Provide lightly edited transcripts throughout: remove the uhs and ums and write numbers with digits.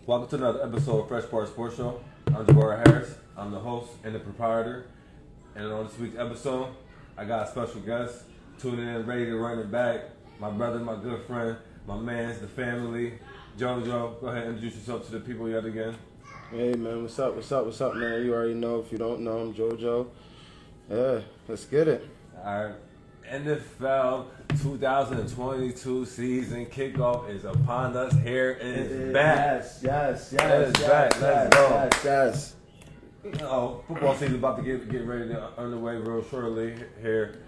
Welcome to another episode of Fresh Part Sports Show. I'm Devonte Harris. I'm the host and the proprietor. And on this week's episode, I got a special guest tuning in, ready to run it back. My brother, my good friend, my man's the family. JoJo, go ahead and introduce yourself to the people yet again. Hey man, what's up, man? You already know. If you don't know, I'm JoJo. Yeah, let's get it. All right. NFL 2022 season kickoff is upon us. Here it is back. Yes. Let's go. Yes. You know, football season about to get ready to underway real shortly. Here,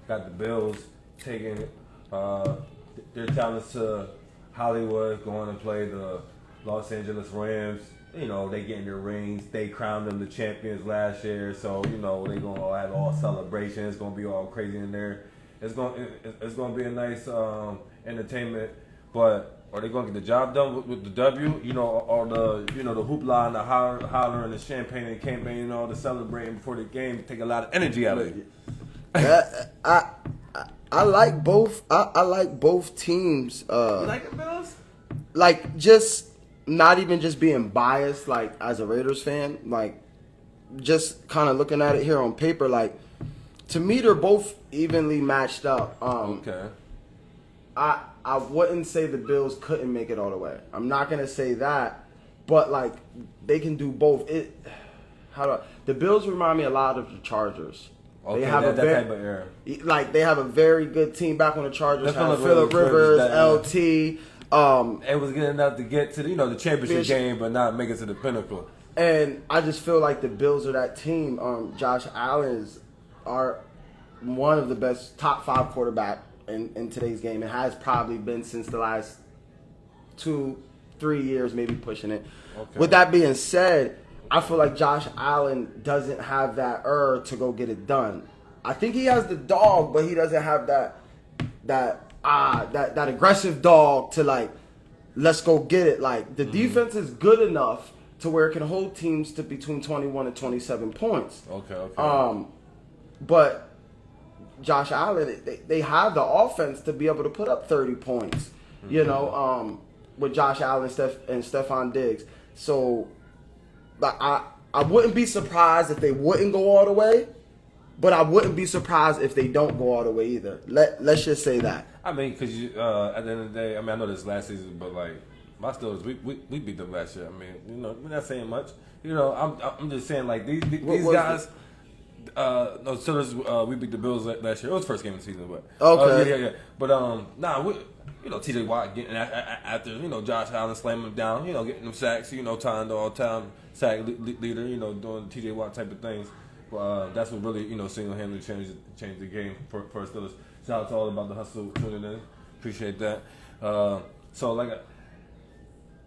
got the Bills taking their talents to Hollywood, going to play the Los Angeles Rams. You know, they getting their rings. They crowned them the champions last year, so you know they gonna have all celebration. It's gonna be all crazy in there. It's gonna be a nice entertainment. But are they gonna get the job done with the W? You know, or the the hoopla and the holler and the champagne and campaign and all the celebrating before the game take a lot of energy out of it. I like both. I like both teams. You like the Bills? Like just. Not even just being biased, like as a Raiders fan, like just kind of looking at it here on paper, like to me they're both evenly matched up. Okay. I wouldn't say the Bills couldn't make it all the way. I'm not gonna say that, but like they can do both. The Bills remind me a lot of the Chargers. Okay, they have that type of era. Like they have a very good team back on the Chargers. Phillip Rivers, LT. LT. It was good enough to get to the championship game, but not make it to the pinnacle. And I just feel like the Bills are that team. Josh Allen are one of the best top 5 quarterback in today's game. It has probably been since the last 2-3 years, maybe pushing it. Okay. With that being said, I feel like Josh Allen doesn't have that to go get it done. I think he has the dog, but he doesn't have that aggressive dog to like, let's go get it. Like the defense is good enough to where it can hold teams to between 21 and 27 points. Okay. But Josh Allen, they have the offense to be able to put up 30 points. Mm-hmm. With Josh Allen and Stephon Diggs. So, I wouldn't be surprised if they wouldn't go all the way. But I wouldn't be surprised if they don't go all the way either. Let's just say that. I mean, because at the end of the day, I mean, I know this last season, but like my Steelers, we beat them last year. I mean, we're not saying much. I'm just saying like these guys. No, Steelers, we beat the Bills last year. It was the first game of the season, but okay, yeah. But TJ Watt getting after Josh Allen slamming him down, getting them sacks, tying the all-time sack leader, doing TJ Watt type of things. That's what really, single-handedly changed the game for Steelers. Shout out to all about the hustle tuning in. Appreciate that. So, like,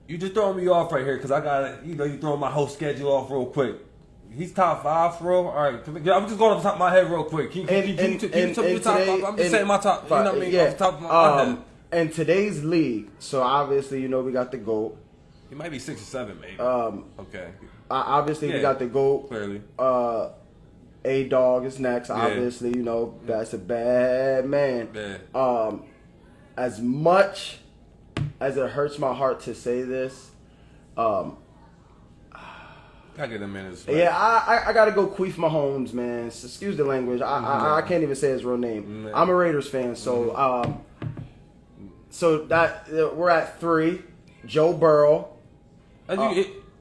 you just throwing me off right here because I got you throwing my whole schedule off real quick. He's top 5 for real. All right, I'm just going off the top of my head real quick. Can you tell me top 5? I'm just saying my top 5. You know what I mean? Off the top of my head. In today's league, so obviously, we got the GOAT. He might be 6 or 7, maybe. Okay. Obviously, we got the GOAT. Clearly. A-Dog is next, obviously, that's a bad man. Yeah. As much as it hurts my heart to say this, I get a minute. Yeah, I gotta go Queef Mahomes, man. Excuse the language. I can't even say his real name. I'm a Raiders fan, so so that we're at 3. Joe Burrow.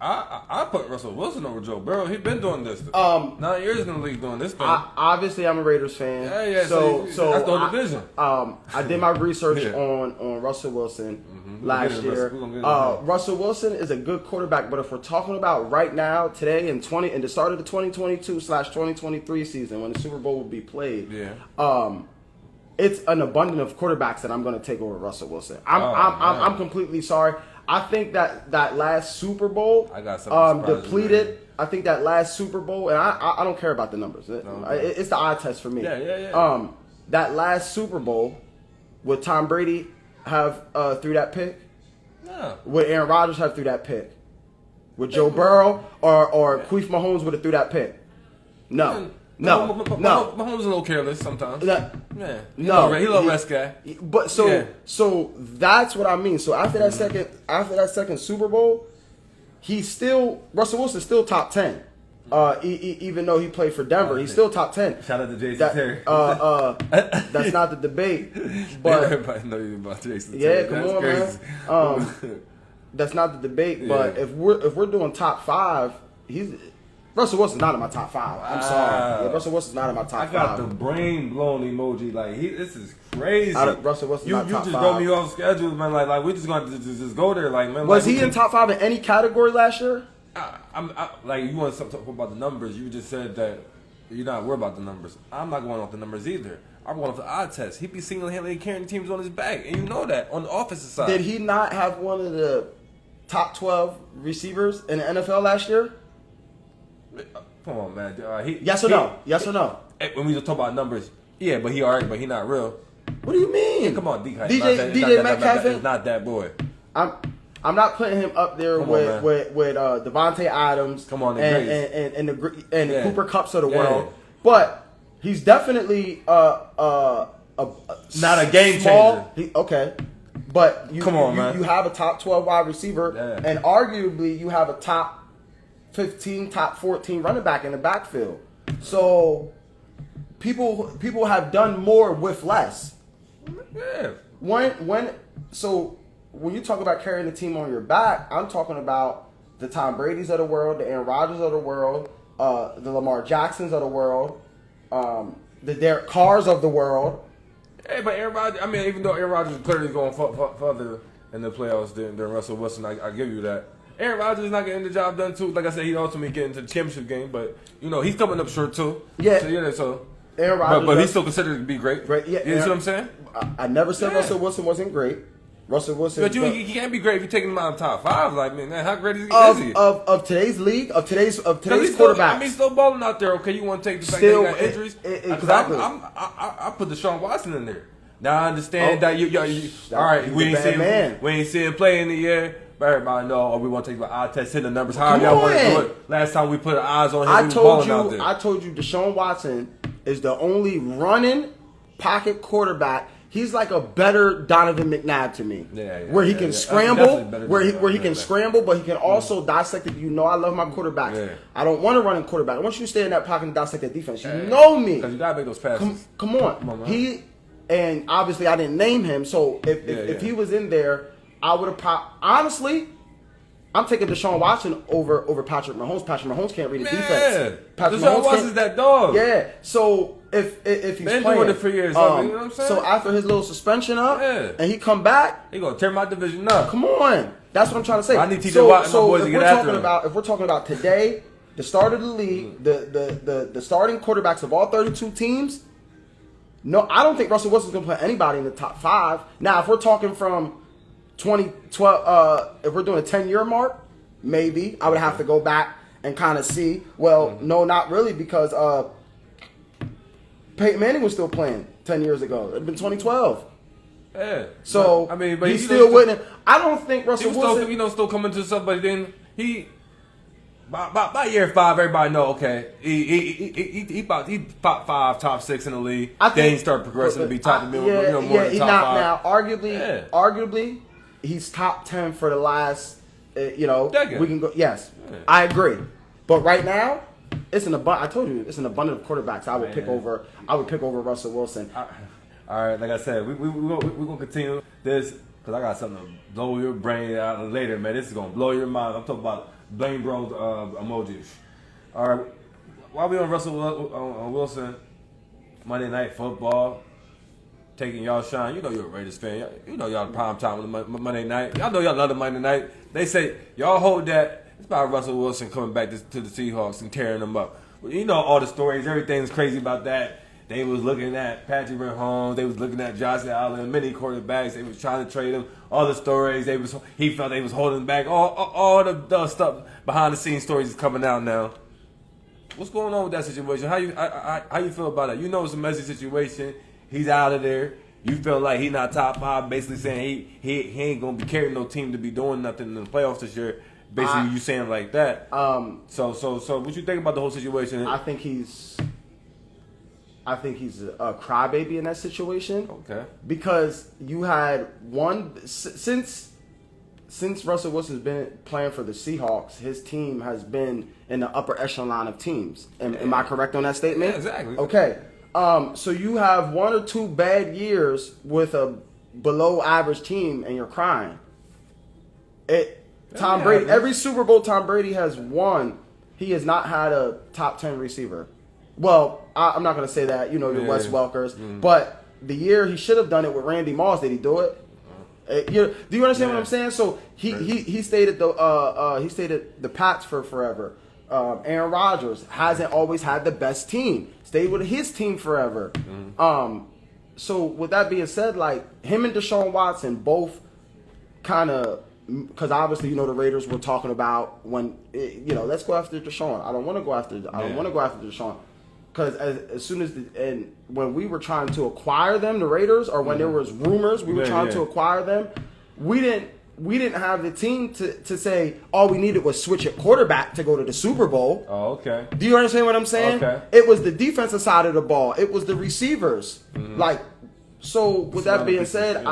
I put Russell Wilson over Joe Burrow. He's been doing this. 9 years in the league doing this thing. Obviously, I'm a Raiders fan. Yeah. So that's the division. I did my research on Russell Wilson last year. Russell Wilson is a good quarterback, but if we're talking about right now, today, in the start of the 2022/2023 season, when the Super Bowl will be played, it's an abundance of quarterbacks that I'm going to take over Russell Wilson. I'm completely sorry. I think that last Super Bowl depleted. I think that last Super Bowl, and I don't care about the numbers. It's the eye test for me. Yeah. That last Super Bowl, would Tom Brady have threw that pick? No. Would Aaron Rodgers have threw that pick? Would Joe Burrow or Queef Mahomes would have threw that pick? No. Mahomes is a little careless sometimes. He's a little rest guy. But so that's what I mean. So after that second Super Bowl, Russell Wilson's still top 10. Even though he played for Denver, he's still top 10. Shout out to Jason Terry. That's not the debate. But everybody know you about Jason yeah, Terry. come on, Crazy. man. That's not the debate. But if we're doing top 5, Russell Wilson's not in my top 5. I'm sorry. Yeah, Russell Wilson's not in my top 5. I got the brain blown emoji. Like this is crazy. Russell Wilson's not top 5. You just wrote me off schedule, man. Like we just going to just go there. Like man. Was he in top 5 in any category last year? Like you want to talk about the numbers. You just said that you're not worried about the numbers. I'm not going off the numbers either. I'm going off the eye test. He'd be single-handedly carrying teams on his back, and you know that on the offensive side. Did he not have one of the top 12 receivers in the NFL last year? Come on, man. Yes or no? Yes or no? When we just talk about numbers, yeah, but he alright, but he not real. What do you mean? Yeah, come on, DJ Metcalf is not that boy. I'm not putting him up there with Devonte Adams. Come on, and the Cooper Kupps of the world, but he's definitely not a game changer. Okay, but you have a top 12 wide receiver, yeah. and arguably you have a top 15, top 14 running back in the backfield. So people have done more with less. Yeah. When you talk about carrying the team on your back, I'm talking about the Tom Brady's of the world, the Aaron Rodgers of the world, the Lamar Jacksons of the world, the Derek Carrs of the world. Hey, but Aaron Rodgers, I mean, even though Aaron Rodgers is clearly going further in the playoffs than Russell Wilson, I give you that. Aaron Rodgers is not getting the job done too. Like I said, he ultimately get into the championship game, but he's coming up short too. Yeah. So Aaron Rodgers, but he's still considered to be great. Great. Yeah. You see what I'm saying? I never said Russell Wilson wasn't great. Russell Wilson, but you can't be great if you're taking him out of the top 5. Like, man, how great is he? Of today's league, of today's quarterbacks. He's still balling out there. Okay, you want to take the fact that he got injuries? Exactly. I put Deshaun Watson in there. Now I understand that you all right. We ain't see him play in the year. But everybody know, we want to take the eye test, hit the numbers. How y'all want to do it? Last time we put eyes on him, he was balling out there. I told you, Deshaun Watson is the only running pocket quarterback. He's like a better Donovan McNabb to me, where he can scramble, where he can scramble, but he can also dissect it. I love my quarterbacks. Yeah. I don't want to run in quarterback. I want you to stay in that pocket and dissect that defense. You know me. Because you gotta make those passes. Come on, and obviously I didn't name him, so if he was in there, I would have honestly. I'm taking Deshaun Watson over Patrick Mahomes. Patrick Mahomes can't read the defense. Deshaun Watson's that dog. Yeah. So if he's been playing, doing it for years, you know what I'm saying? So after his little suspension and he come back, he gonna tear my division up. Come on, that's what I'm trying to say. I need TJ Watt and my boys to get after him. If we're talking about today, the start of the league, the starting quarterbacks of all 32 teams. No, I don't think Russell Wilson's gonna put anybody in the top 5. Now, if we're talking from 2012, if we're doing a 10-year mark, maybe I would have to go back and kind of see. Well, no, not really, because Peyton Manning was still playing 10 years ago. It'd been 2012. Yeah. So but he still wouldn't. I don't think Russell Wilson. Still coming to somebody. Then by year 5, everybody know. Okay, he top 5, top 6 in the league. Then he started progressing to be top more than top 5. Now, arguably. He's top 10 for the last, decade. We can go. Yes, I agree. But right now, it's an abundance. I told you, it's an abundance of quarterbacks. I would pick over Russell Wilson. All right, like I said, we gonna continue this because I got something to blow your brain out later, man. This is gonna blow your mind. I'm talking about Blame Bros emojis. All right, while we on Russell Wilson, Monday Night Football. Taking y'all shine. You're a Raiders fan. Y'all prime time on the Monday night. Y'all know y'all love the Monday night. They say y'all hold that. It's about Russell Wilson coming back to the Seahawks and tearing them up. All the stories. Everything's crazy about that. They was looking at Patrick Mahomes. They was looking at Josh Allen. Many quarterbacks. They was trying to trade him. All the stories. He felt they was holding back. All the stuff behind the scenes stories is coming out now. What's going on with that situation? How you feel about it? It's a messy situation. He's out of there. You feel like he's not top 5, basically saying he ain't gonna be carrying no team to be doing nothing in the playoffs this year. Basically, you saying like that. So what you think about the whole situation? I think he's a crybaby in that situation. Okay. Because you had since since Russell Wilson's been playing for the Seahawks, his team has been in the upper echelon of teams. Am I correct on that statement? Yeah, exactly. Okay. So you have 1 or 2 bad years with a below average team, and you're crying. Tom Brady, every Super Bowl Tom Brady has won, he has not had a top 10 receiver. Well, I'm not going to say that, your Wes Welkers, but the year he should have done it with Randy Moss, did he do it? Do you understand what I'm saying? So he stayed at the Pats for forever. Aaron Rodgers hasn't always had the best team. Stayed with his team forever. So with that being said, like him and Deshaun Watson both kind of, because obviously the Raiders were talking about when let's go after Deshaun. I don't want to go after Deshaun. Because as soon as when we were trying to acquire them, the Raiders, or when there was rumors we were trying to acquire them, we didn't have the team to say all we needed was switch at quarterback to go to the Super Bowl. Oh, okay. Do you understand what I'm saying? Okay. It was the defensive side of the ball. It was the receivers. So with that being said,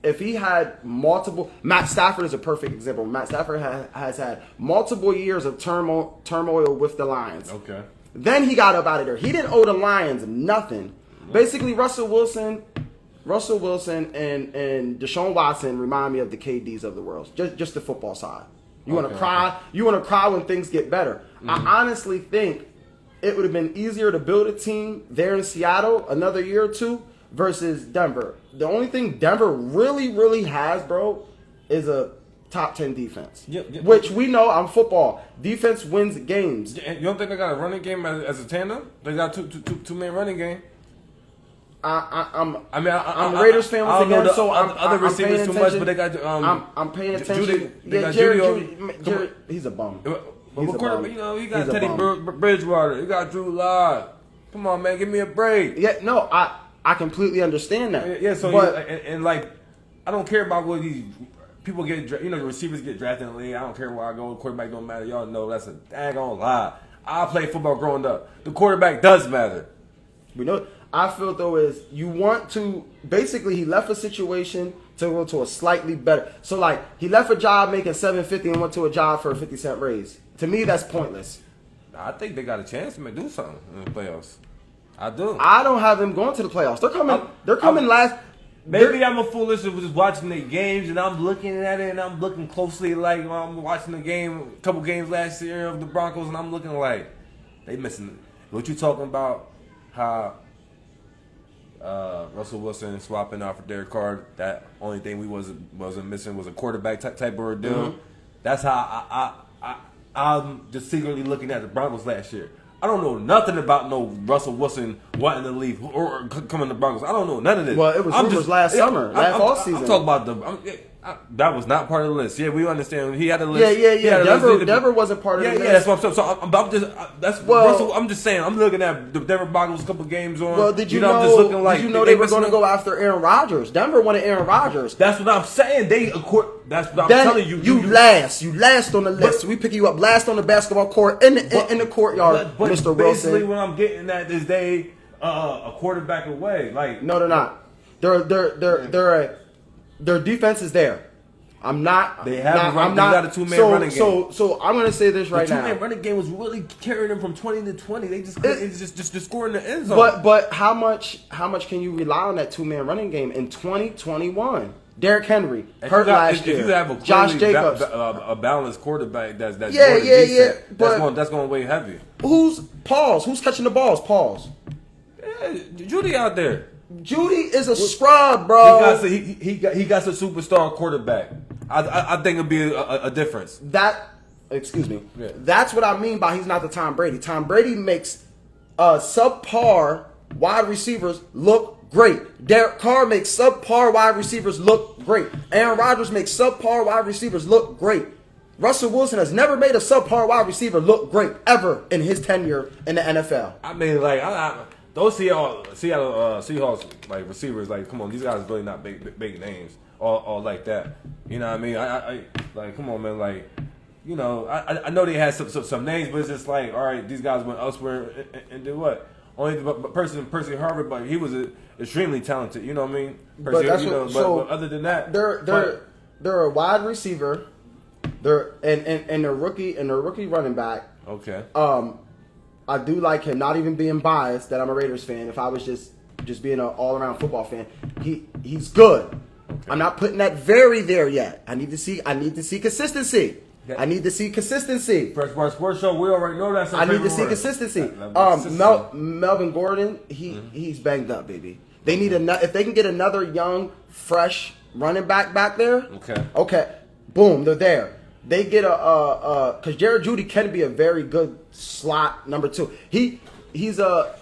if he had multiple, Matt Stafford is a perfect example. Matt Stafford has had multiple years of turmoil with the Lions. Okay. Then he got up out of there. He didn't owe the Lions nothing. Basically, Russell Wilson and Deshaun Watson remind me of the KDs of the world. Just the football side. You want to cry. You want to cry when things get better. I honestly think it would have been easier to build a team there in Seattle another year or two versus Denver. The only thing Denver really, really has, bro, is a top 10 defense. Which we know on football. Defense wins games. You don't think they got a running game as a tandem? They got two-man running game. I'm a Raiders fan once again, so other receivers too much, but they got I'm paying attention. Jerry, he's a bum. But you got Teddy Bridgewater, you got Drew Lock. Come on, man, give me a break. Yeah, no, I completely understand that. Yeah, so I don't care about what these people get. The receivers get drafted in the league. I don't care where I go. The quarterback don't matter. Y'all know that's a daggone lie. I played football growing up. The quarterback does matter. We know. I feel though is you want to basically he left a situation to go to a slightly better. So like he left a job making $750 and went to a job for a 50-cent raise. To me, that's pointless. I think they got a chance to do something in the playoffs. I do. I don't have them going to the playoffs. They're coming last. Maybe I'm a foolish of just watching the games and I'm looking at it and I'm looking closely like I'm watching the game, a couple games last year of the Broncos and I'm looking like they missing. What you talking about? How Russell Wilson swapping out for Derek Carr? That only thing we wasn't missing was a quarterback type of a deal. Mm-hmm. That's how I'm just secretly looking at the Broncos last year. I don't know nothing about no Russell Wilson wanting to leave or coming to Broncos. I don't know none of this. Well, it was rumors last summer, last off season. I'm talking about that was not part of the list. Yeah, we understand. He had a list. Yeah. Denver wasn't part of the list. Yeah, that's what I'm saying. So I'm just saying. I'm looking at the Denver Broncos a couple games on. Well, did you know? I'm just looking like, did you know they were going to go after Aaron Rodgers? Denver wanted Aaron Rodgers. That's what I'm saying. That's what I'm telling you. You last on the list. We pick you up last on the basketball court in the courtyard, but Mr. Wilson. Basically, what I'm getting at is they a quarterback away. Like no, they're not. Their defense is there. I'm not. They got a two-man running game. So I'm going to say this right now. The two-man running game was really carrying them from 20 to 20. They just scoring the end zone. But how much can you rely on that two-man running game in 2021? Derrick Henry hurt last year. If you have a Josh Jacobs, a balanced quarterback that's that's going to weigh heavy. Who's catching the balls? Pause. Yeah, Judy out there. Judy is a scrub, bro. He got a superstar quarterback. I think it'll be a difference. Excuse me. Yeah. That's what I mean by he's not the Tom Brady. Tom Brady makes subpar wide receivers look great. Derek Carr makes subpar wide receivers look great. Aaron Rodgers makes subpar wide receivers look great. Russell Wilson has never made a subpar wide receiver look great ever in his tenure in the NFL. I mean, like those Seattle Seahawks like receivers, like come on, these guys really not big names or like that. You know what I mean? I like come on, man. Like I know they had some names, but it's just like all right, these guys went elsewhere and did what? Only Percy Harvard, but he was extremely talented. You know what I mean? But other than that, they're a wide receiver. They're and their rookie running back. Okay. I do like him. Not even being biased that I'm a Raiders fan. If I was just being an all around football fan, he's good. Okay. I'm not putting that very there yet. I need to see consistency. Okay. I need to see consistency. Fresh Bar Sports Show. We already know that's. I need to see consistency. Melvin Gordon, he's banged up, baby. They need if they can get another young, fresh running back there. Okay. Boom, they're there. They get because Jared Jeudy can be a very good slot number 2. He's a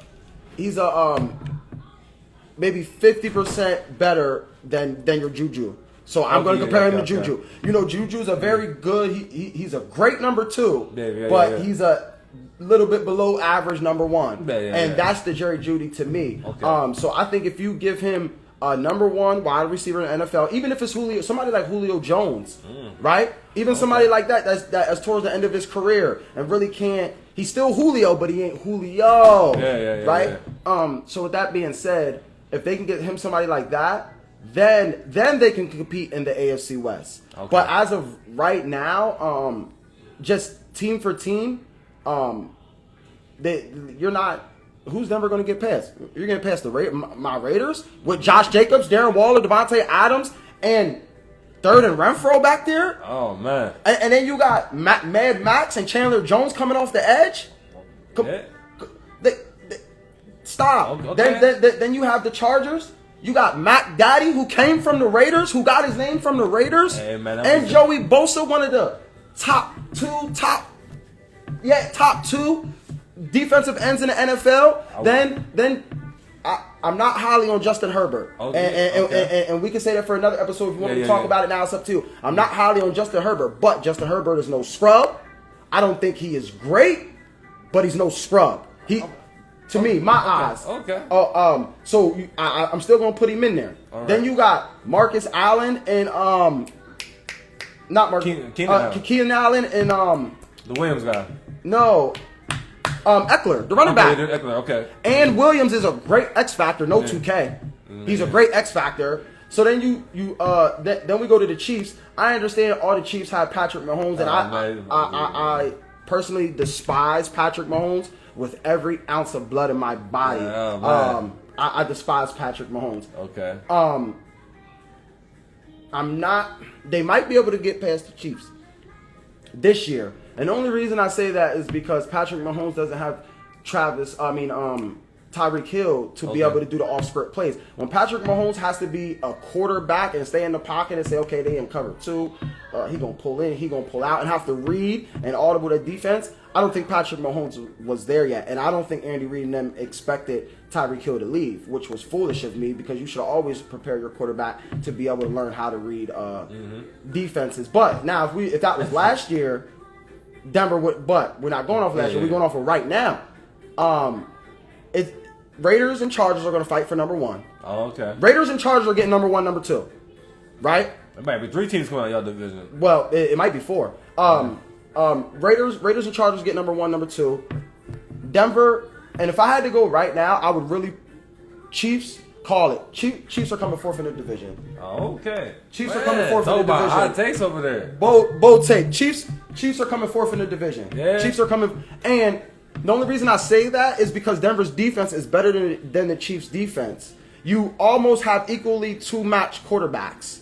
maybe 50% better than your Juju. So I'm going to compare him to Juju. You know, Juju's a very good. He's a great number 2, but he's a little bit below average number 1, and that's the Jerry Jeudy to me. Okay. So I think if you give him number 1 wide receiver in the NFL, even if it's somebody like Julio Jones, right? Even somebody like that's towards the end of his career and really can't. He's still Julio, but he ain't Julio, right? So with that being said, if they can get him somebody like that, then they can compete in the AFC West. Okay. But as of right now, just team for team, you're not. Who's Denver going to get past? You're going to pass my Raiders with Josh Jacobs, Darren Waller, Devonte Adams, and Third and Renfro back there. Oh man! And then you got Mad Max and Chandler Jones coming off the edge. Stop. Okay. Then you have the Chargers. You got Mac Daddy, who came from the Raiders, who got his name from the Raiders, and Joey Bosa, one of the top two defensive ends in the NFL. Then I'm not highly on Justin Herbert, and we can say that for another episode if you want to talk about it. Now it's up to you. I'm not highly on Justin Herbert, but Justin Herbert is no scrub. I don't think he is great, but he's no scrub. To me, my eyes. Okay. So I'm still gonna put him in there. Right. Then you got Marcus Allen and not Marcus Keenan Allen and the Williams guy. No. Eckler, the running back. Eckler, okay. And Williams is a great X factor. No 2K. He's a great X factor. So then then we go to the Chiefs. I understand all the Chiefs have Patrick Mahomes, and I personally despise Patrick Mahomes with every ounce of blood in my body. I despise Patrick Mahomes. Okay. I'm not. They might be able to get past the Chiefs this year. And the only reason I say that is because Patrick Mahomes doesn't have Tyreek Hill to be able to do the off-script plays. When Patrick Mahomes has to be a quarterback and stay in the pocket and say, okay, they in cover 2, he going to pull in, he going to pull out, and have to read and audible the defense, I don't think Patrick Mahomes was there yet. And I don't think Andy Reid and them expected Tyreek Hill to leave, which was foolish of me because you should always prepare your quarterback to be able to learn how to read defenses. But now, if that was last year, Denver would, but we're not going off last year. We're going off of right now. Raiders and Chargers are going to fight for number 1. Oh, okay. Raiders and Chargers are getting number 1, number 2, right? It might be 3 teams coming out of your division. Well, it might be 4. Raiders and Chargers get number 1, number 2. Denver, and if I had to go right now, I would really Chiefs. Call it. Chiefs are coming 4th in the division. Okay. Chiefs are coming 4th in the division. Hot takes over there. Bold take. Chiefs are coming 4th in the division. Yeah. Chiefs are coming, and the only reason I say that is because Denver's defense is better than the Chiefs' defense. You almost have equally 2 matched quarterbacks.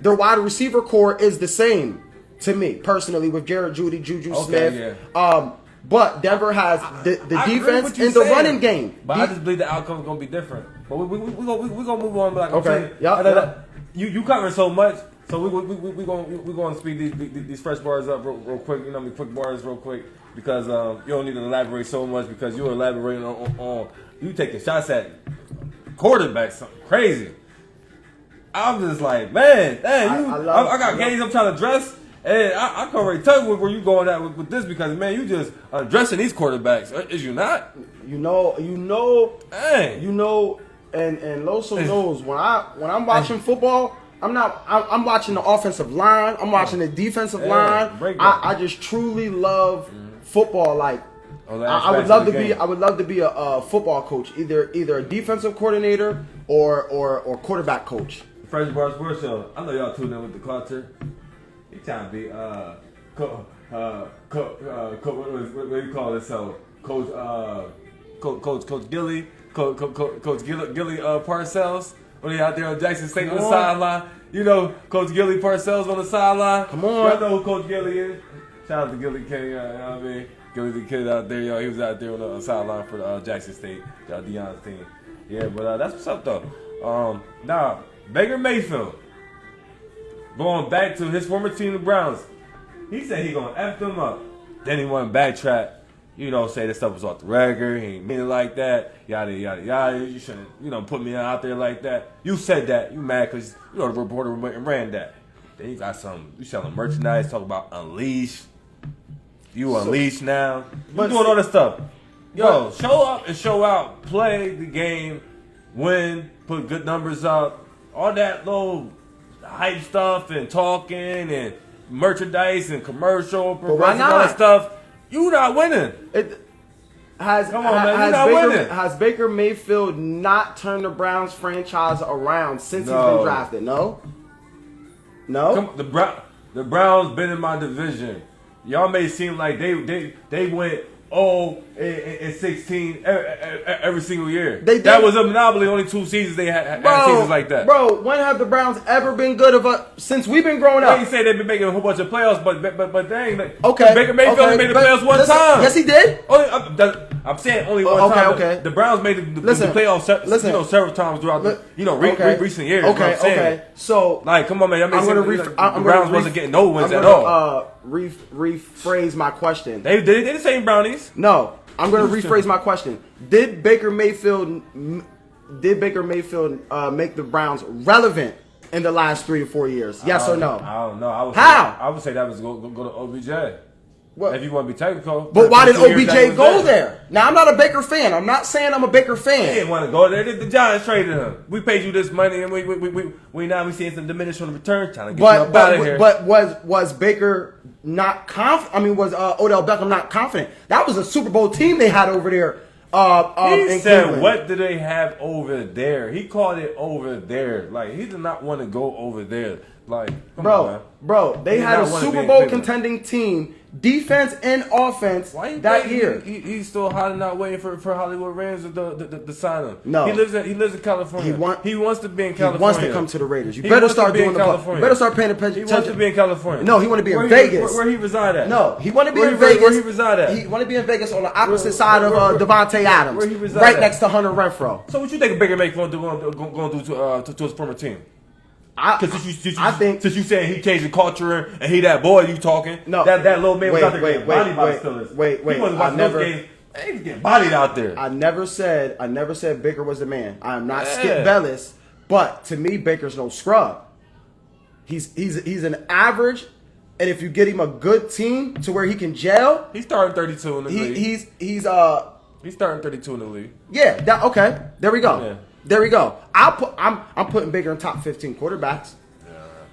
Their wide receiver core is the same to me personally with Jared Jeudy, Juju Smith. Yeah. But Denver has the defense and the running game. But I just believe the outcome is going to be different. But we're going to move on. Like, okay. You cover so much, so we're going to speed these fresh bars up real quick. Quick bars real quick. Because you don't need to elaborate so much because you're elaborating on you taking shots at quarterbacks. Something crazy. I'm just like, man, dang, I got games I'm trying to address. And I can't really tell you where you going at with this because, man, you just addressing these quarterbacks. Is you not? You know, and Loso knows when I'm watching football, I'm watching the offensive line. I'm watching the defensive line. I just truly love football. Like I would love to be a football coach, either a defensive coordinator or quarterback coach. Fresh Bar Sports Show. I know y'all tuned in with the culture. He trying to be what do you call this? So Coach Gilly, Coach Gilly Parcells. When he out there on Jackson State on the sideline, you know Coach Gilly Parcells on the sideline. Come on, y'all know who Coach Gilly is. Shout out to Gilly King. You know what I mean? Gilly the kid out there, yo. He was out there on the sideline for the Jackson State, Deion's team. Yeah, but that's what's up though. Now Baker Mayfield going back to his former team, the Browns. He said he gonna F them up. Then he want to backtrack. You know, say this stuff was off the record. He ain't mean it like that. Yada, yada, yada. You shouldn't, put me out there like that. You said that. You mad because, the reporter went and ran that. Then you got you selling merchandise, talk about Unleash. You Unleash now. You doing all this stuff. Yo, show up and show out. Play the game. Win. Put good numbers up. All that little hype stuff and talking and merchandise and commercial. But why not? All that stuff. You not winning. Has Baker Mayfield not turned the Browns franchise around since he's been drafted? No. The Browns been in my division. Y'all may seem like they went 0-16 every single year. That was a monopoly. Only 2 seasons they had seasons like that. Bro, when have the Browns ever been good since we've been growing up? They say they've been making a whole bunch of playoffs, but dang, okay. Baker Mayfield only made the playoffs one time. Yes, he did. I'm saying only one time. Okay. The Browns made the playoffs several times throughout recent years. Okay. So come on, man. The Browns wasn't getting no wins at all. Rephrase my question. They the same Brownies. No, I'm going to rephrase my question. Did Baker Mayfield make the Browns relevant in the last 3 to 4 years? Yes or no? I don't know. I would say that was go to OBJ. What? If you want to be technical. But why did OBJ go there? Now, I'm not a Baker fan. I'm not saying I'm a Baker fan. He didn't want to go there. The Giants traded him. We paid you this money, and we now seeing some diminishing return. Trying to get you up out of here. But was Baker not confident? I mean, was Odell Beckham not confident? That was a Super Bowl team they had over there. He said, Cleveland. What do they have over there? He called it over there. Like, he did not want to go over there. Like, come on, man. Bro, they had a Super Bowl contending team, defense and offense that year. He's still hiding out waiting for Hollywood Rams to sign him. No. He lives in California. He wants to be in California. He wants to come to the Raiders. You better start doing You better start paying attention. He wants to be in California. No, he want to be in Vegas. Where he reside at? No, he want to be in Vegas. Where he reside at? He want to be in Vegas on the opposite side of Devonte Adams. Where he reside right next to Hunter Renfrow. So what you think Baker Mayfield going to do to his former team? Since you saying he changed the culture and he that boy you talking, that little man was out there getting bodied by the Steelers. He wasn't watching those games. He was getting bodied out there. I never said Baker was the man. I am not Skip Bayless, but to me Baker's no scrub. He's an average, and if you get him a good team to where he can gel, he's starting 32 in the league. He's starting 32 in the league. Yeah. Okay. There we go. Yeah. There we go. I'm putting Baker in top 15 quarterbacks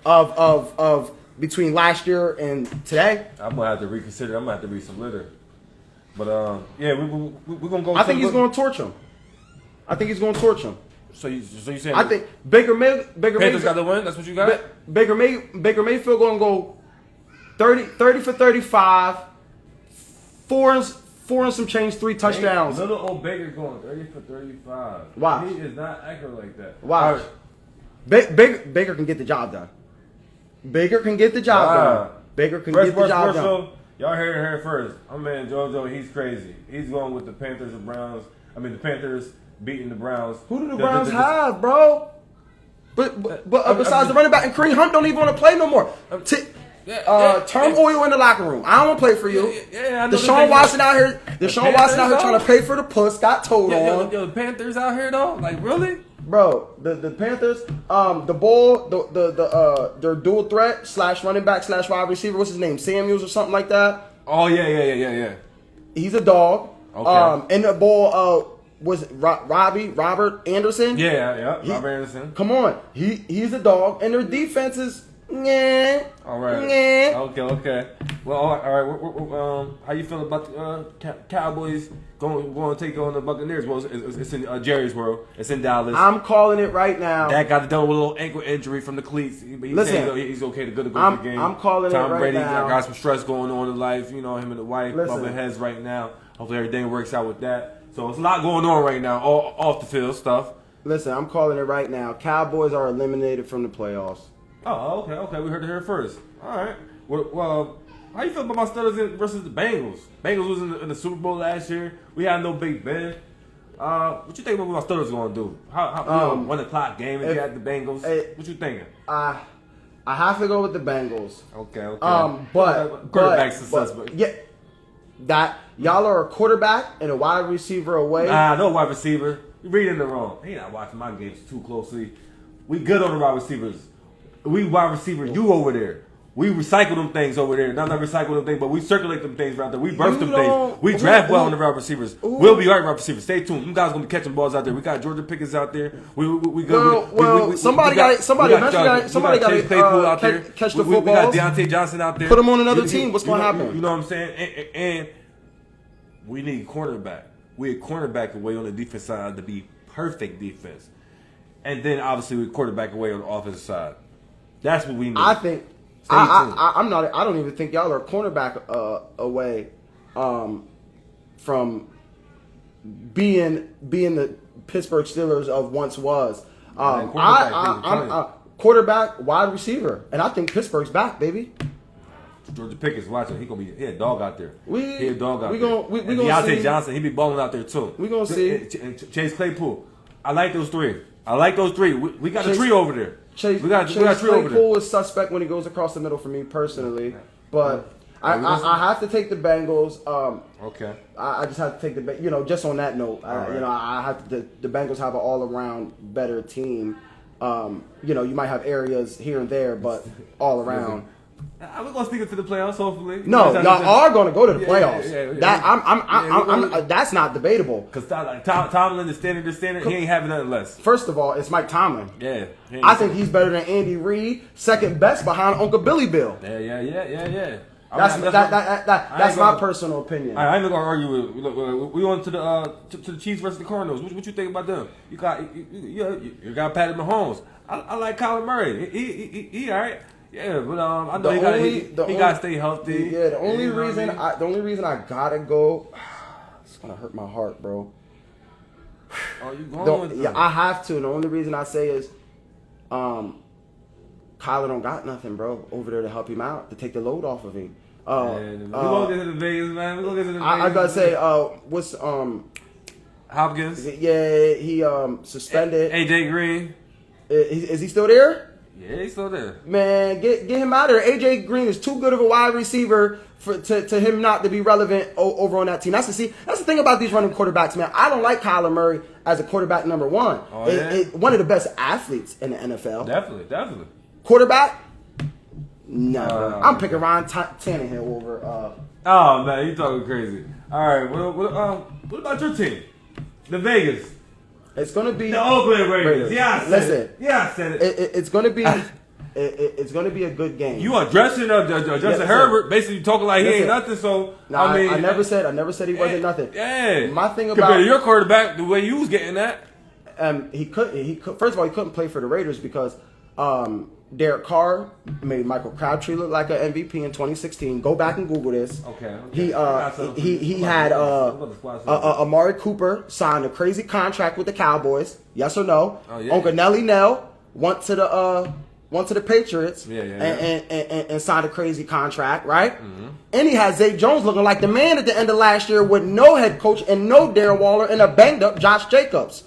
of between last year and today. I'm gonna have to reconsider. I'm gonna have to read some litter. But we're gonna go. I think he's gonna torch him. So you saying? I think Baker Panthers got the win. That's what you got. Baker Mayfield gonna go 30 for 35, four and some change, 3 touchdowns. Little old Baker going 30 for 35. Why? He is not acting like that. Why? Baker can get the job done. Baker can get the job done. Y'all heard it here first. My man JoJo, he's crazy. He's going with the Panthers and Browns. I mean, the Panthers beating the Browns. Who do the Browns have, bro? But besides the running back, and Kareem Hunt don't even want to play no more. Turmoil in the locker room. I don't want to play for you. Deshaun Watson out here. Deshaun Watson out here trying to pay for the puss. Got told on. Yo, the Panthers out here though. Like really, bro. The Panthers. The ball. Their dual threat / running back / wide receiver. What's his name? Samuels or something like that. Oh yeah. He's a dog. Okay. And the ball. Was Robert Anderson? Yeah. Robert Anderson. Come on. He's a dog, and their defense is Yeah. All right. Yeah. Okay. Well, all right. How you feel about the Cowboys going to take on the Buccaneers? Well, it's in Jerry's world. It's in Dallas. I'm calling it right now. That got done with a little ankle injury from the cleats. Listen, he's okay to go to the game. I'm calling Tom it right Brady now. got some stress going on in life. You know, him and the wife bumping heads right now. Hopefully everything works out with that. So it's a lot going on right now, all off the field stuff. Listen, I'm calling it right now. Cowboys are eliminated from the playoffs. Oh, okay. We heard it here first. All right. Well, how you feel about my Steelers versus the Bengals? Bengals was in the Super Bowl last year. We had no Big Ben. What you think about what my Steelers going to do? How 1 o'clock game if you had the Bengals? What you thinking? I have to go with the Bengals. Okay. But quarterback success. Yeah, that y'all are a quarterback and a wide receiver away. No wide receiver. You're reading it wrong. He not watching my games too closely. We good on the wide receivers. We wide receiver. You over there. We recycle them things over there. Not recycle them things, but we circulate them things out there. We burst them things. We draft well on the wide receivers. We'll be right wide receivers. Stay tuned. Them guys gonna be catching balls out there. We got Georgia Pickens out there. We good. Somebody got to catch the football. We got Devonte Johnson out there. Put him on another team. What's gonna happen? You know what I'm saying? And we need cornerback. We're a cornerback away on the defense side to be perfect defense, and then obviously we're quarterback away on the offensive side. That's what we need. I think. I'm not. I don't even think y'all are cornerback away from being the Pittsburgh Steelers of once was. I'm quarterback, wide receiver, and I think Pittsburgh's back, baby. Georgia Pickens, watch it. He a dog out there. He a dog out there. We gonna Devonte see. Johnson, he be balling out there too. We gonna see. And Chase Claypool. I like those three. We got a tree over there. Chase, we got a tree over there. Claypool is suspect when he goes across the middle for me personally, but I have to take the Bengals. Okay. I just have to take the just on that note, I have to. The Bengals have an all around better team. You might have areas here and there, but all around. We're gonna stick it to the playoffs, hopefully. No, y'all are gonna go to the playoffs. Yeah. That's not debatable. Because Tomlin is standard. He ain't having nothing less. First of all, it's Mike Tomlin. Yeah. I think he's better than Andy Reid, second best behind Uncle Billy Bill. Yeah. That's my personal opinion. I ain't gonna argue with. Look, we went to the Chiefs versus the Cardinals. What you think about them? You got Patrick Mahomes. I like Kyler Murray. He all right. Yeah, but I know he got to stay healthy. Yeah, the only reason I gotta go, it's gonna hurt my heart, bro. Oh, you going with them? Yeah, I have to. And the only reason I say is, Kyler don't got nothing, bro, over there to help him out, to take the load off of him. We gonna get to the Vegas, man. We gonna get to the Vegas. I gotta say, what's Hopkins? Yeah, he suspended. AJ Green. Is he still there? Yeah, he's still there. Man, get him out of there. AJ Green is too good of a wide receiver to him not to be relevant over on that team. That's the thing about these running quarterbacks, man. I don't like Kyler Murray as a quarterback number one. One of the best athletes in the NFL. Definitely. Quarterback? No. I'm picking Ryan Tannehill over. Oh man, you talking crazy. All right, what about your team, the Vegas? It's gonna be the Oakland Raiders. Yeah, I said it. It's gonna be. It's gonna be a good game. You are dressing Justin Herbert, basically talking like he ain't nothing. So I never said he wasn't nothing. Yeah. My thing compared about to your quarterback, the way you was getting that. He couldn't. First of all, he couldn't play for the Raiders because Derek Carr made Michael Crabtree look like an MVP in 2016. Go back and Google this. Okay. He had Amari Cooper signed a crazy contract with the Cowboys. Yes or no? Oh, yeah. Uncle Nelly Nell went to the Patriots and signed a crazy contract, right? Mm-hmm. And he had Zay Jones looking like the man at the end of last year with no head coach and no Darren Waller and a banged up Josh Jacobs.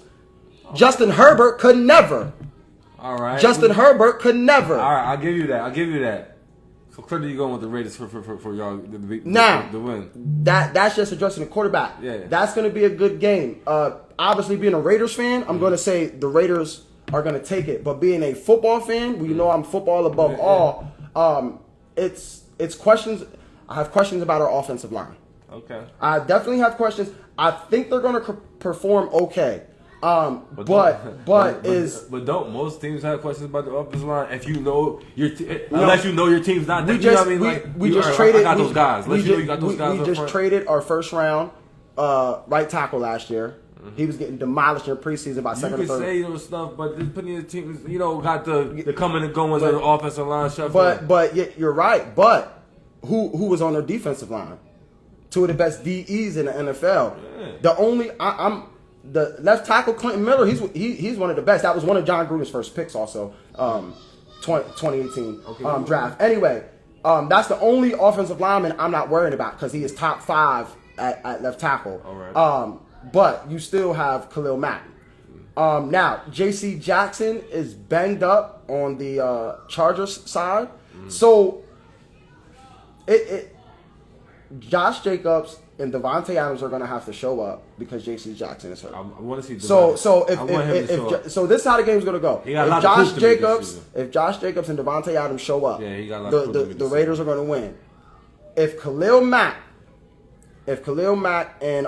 Oh. Justin Herbert could never. All right. Justin Herbert could never. All right, I'll give you that. So clearly you're going with the Raiders for y'all to win. That's just addressing the quarterback. Yeah. That's going to be a good game. Obviously, being a Raiders fan, I'm going to say the Raiders are going to take it. But being a football fan, you know I'm football above all. It's questions. I have questions about our offensive line. Okay. I definitely have questions. I think they're going to perform okay. But don't most teams have questions about the offensive line? If you know unless you know your team's not there, you know what I mean? We just traded. I got those guys. Unless you know you got those guys. We just traded our first round right tackle last year. He was getting demolished in preseason by second or third. You can say those stuff, but there's plenty of teams, got the coming and going of the offensive line shuffle. But you're right. But who was on their defensive line? Two of the best DEs in the NFL. Yeah. The left tackle Clinton Miller. He's one of the best. That was one of John Gruden's first picks, also 2018 draft. Anyway, that's the only offensive lineman I'm not worried about because he is top 5 at left tackle. All right. But you still have Khalil Mack. Now, J.C. Jackson is banged up on the Chargers side. So, Josh Jacobs and Devonte Adams are going to have to show up because J.C. Jackson is hurt. I want to see So this is how the game's going to go. If Josh Jacobs and Devonte Adams show up, the Raiders are going to win. If Khalil Mack and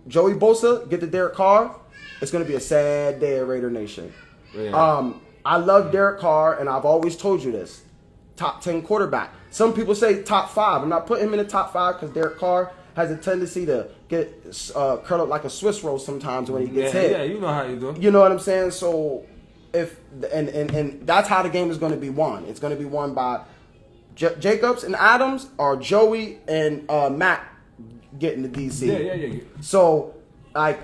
Joey Bosa get to Derek Carr, it's going to be a sad day at Raider Nation. Yeah. I love Derek Carr, and I've always told you this. Top 10 quarterback. Some people say top 5. I'm not putting him in the top 5 because Derek Carr has a tendency to get curled up like a Swiss roll sometimes when he gets hit. Yeah, you know how you do. You know what I'm saying? So and that's how the game is going to be won. It's going to be won by Jacobs and Adams or Joey and Matt getting the DC. Yeah. So I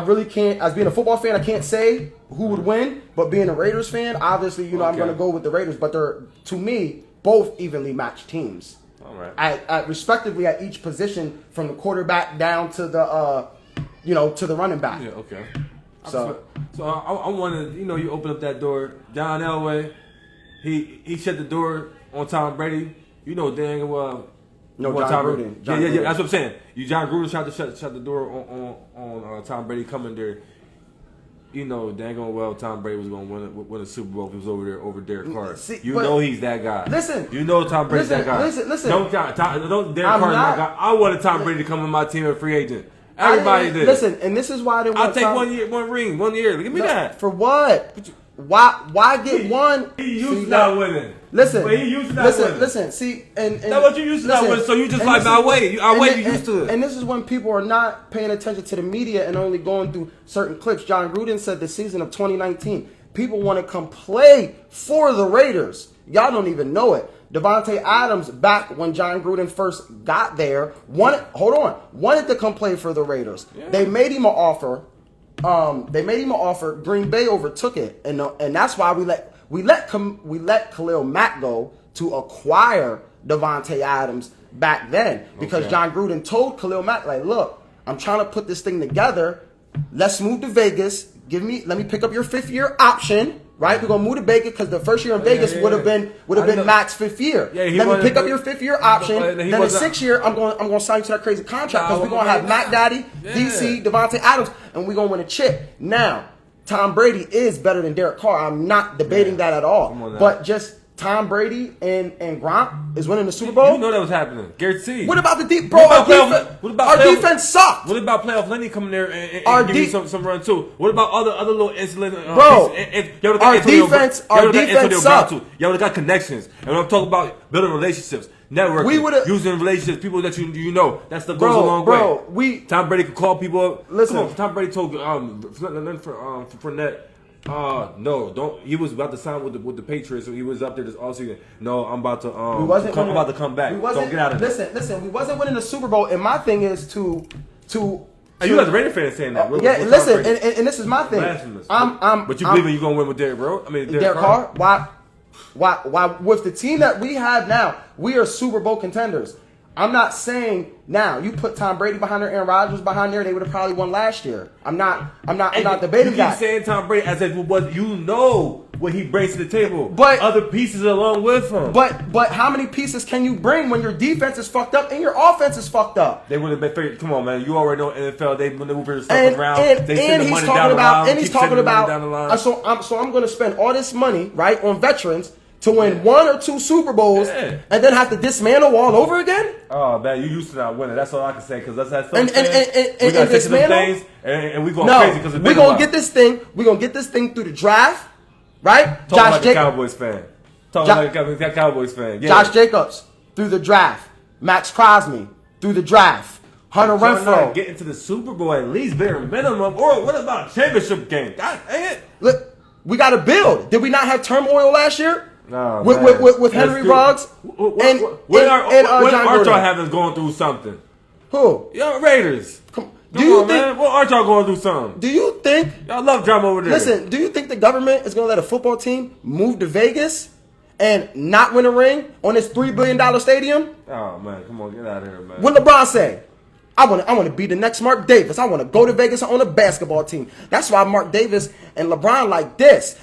really can't, as being a football fan, I can't say who would win, but being a Raiders fan, obviously, I'm going to go with the Raiders, but they're, to me, both evenly matched teams. All right. At respectively at each position from the quarterback down to the to the running back. Yeah, okay. So I wanted, you open up that door. John Elway, he shut the door on Tom Brady. You know dang well. No, John Gruden. Yeah. That's what I'm saying. John Gruden tried to shut the door on Tom Brady coming there. You know dang well Tom Brady was going to win a Super Bowl if he was over Derek Carr. He's that guy. Listen. You know Tom Brady's that guy. Listen. Don't Derek Carr's that guy. I wanted Tom Brady to come on my team as free agent. Everybody did. Listen, and this is why I didn't want I'll take 1 year, 1 ring, 1 year. Give me that. For what? Why get one? He used to not winning. Listen. But he used to not winning. Listen. See, and that's what you used to not winning. So you just like my way. You used to it. And this is when people are not paying attention to the media and only going through certain clips. John Gruden said the season of 2019, people want to come play for the Raiders. Y'all don't even know it. Devonte Adams, back when John Gruden first got there, wanted to come play for the Raiders. Yeah. They made him an offer. Green Bay overtook it, and that's why we let Khalil Mack go to acquire Devonte Adams back then because John Gruden told Khalil Mack, like, look, I'm trying to put this thing together. Let's move to Vegas. Let me pick up your 5th year option. Right, we're gonna move to Vegas because the first year in Vegas would have been Mack's 5th year. Yeah, let me pick up your 5th year option. Then the 6th year, I'm gonna sign you to that crazy contract because we're gonna have Mac Daddy, DC, Devonte Adams, and we're gonna win a chip. Now, Tom Brady is better than Derek Carr. I'm not debating that at all. But just Tom Brady and Gronk is winning the Super Bowl. You know that was happening. Guaranteed. What about the deep bro? Our defense sucked. What about playoff Lenny coming there and give me some run too? What about other little incidents? Bro, our defense sucked. Y'all got connections, and when I'm talking about building relationships, networking, using relationships, people that you know, that stuff goes a long way. Tom Brady could call people up. Listen, come on, Tom Brady told Fournette. No, don't. He was about to sign with the Patriots, so he was up there this all season. No, I'm about to I'm about to come back. Don't get out of it. Listen. We wasn't winning the Super Bowl, and my thing is to. You as a Raider fan saying that? Listen, and this is my thing. But you believe you're gonna win with Derek, bro? I mean, Derek Carr. Why? With the team that we have now, we are Super Bowl contenders. I'm not saying now you put Tom Brady behind there, Aaron Rodgers behind there, they would have probably won last year. I'm not debating that. You keep saying Tom Brady as if what what he brings to the table. But other pieces along with him. But how many pieces can you bring when your defense is fucked up and your offense is fucked up? They would have been figured. Come on, man. You already know NFL. They maneuver stuff around. He's talking about. So I'm going to spend all this money right on veterans. to win 1 or 2 Super Bowls and then have to dismantle all over again? Oh man, you used to not winning. That's all I can say because that's that. And we got dismantle things, and we going crazy because we're gonna get this thing. We're gonna get this thing through the draft, right? Talking like a Cowboys fan. Talking like a Cowboys fan. Yeah. Josh Jacobs through the draft. Max Crosby through the draft. Hunter Renfrow. Getting to the Super Bowl at least bare minimum. Or what about a championship game? God dang it. Look, we got to build. Did we not have turmoil last year? No, with Henry Ruggs and Archer having going through something. Who? Y'all Raiders. Come on, man. What Archer going through something? Do you think y'all love drama over there? Listen, do you think the government is going to let a football team move to Vegas and not win a ring on this $3 billion stadium? Oh man, come on, get out of here, man. What LeBron say? I want to be the next Mark Davis. I want to go to Vegas and own a basketball team. That's why Mark Davis and LeBron like this.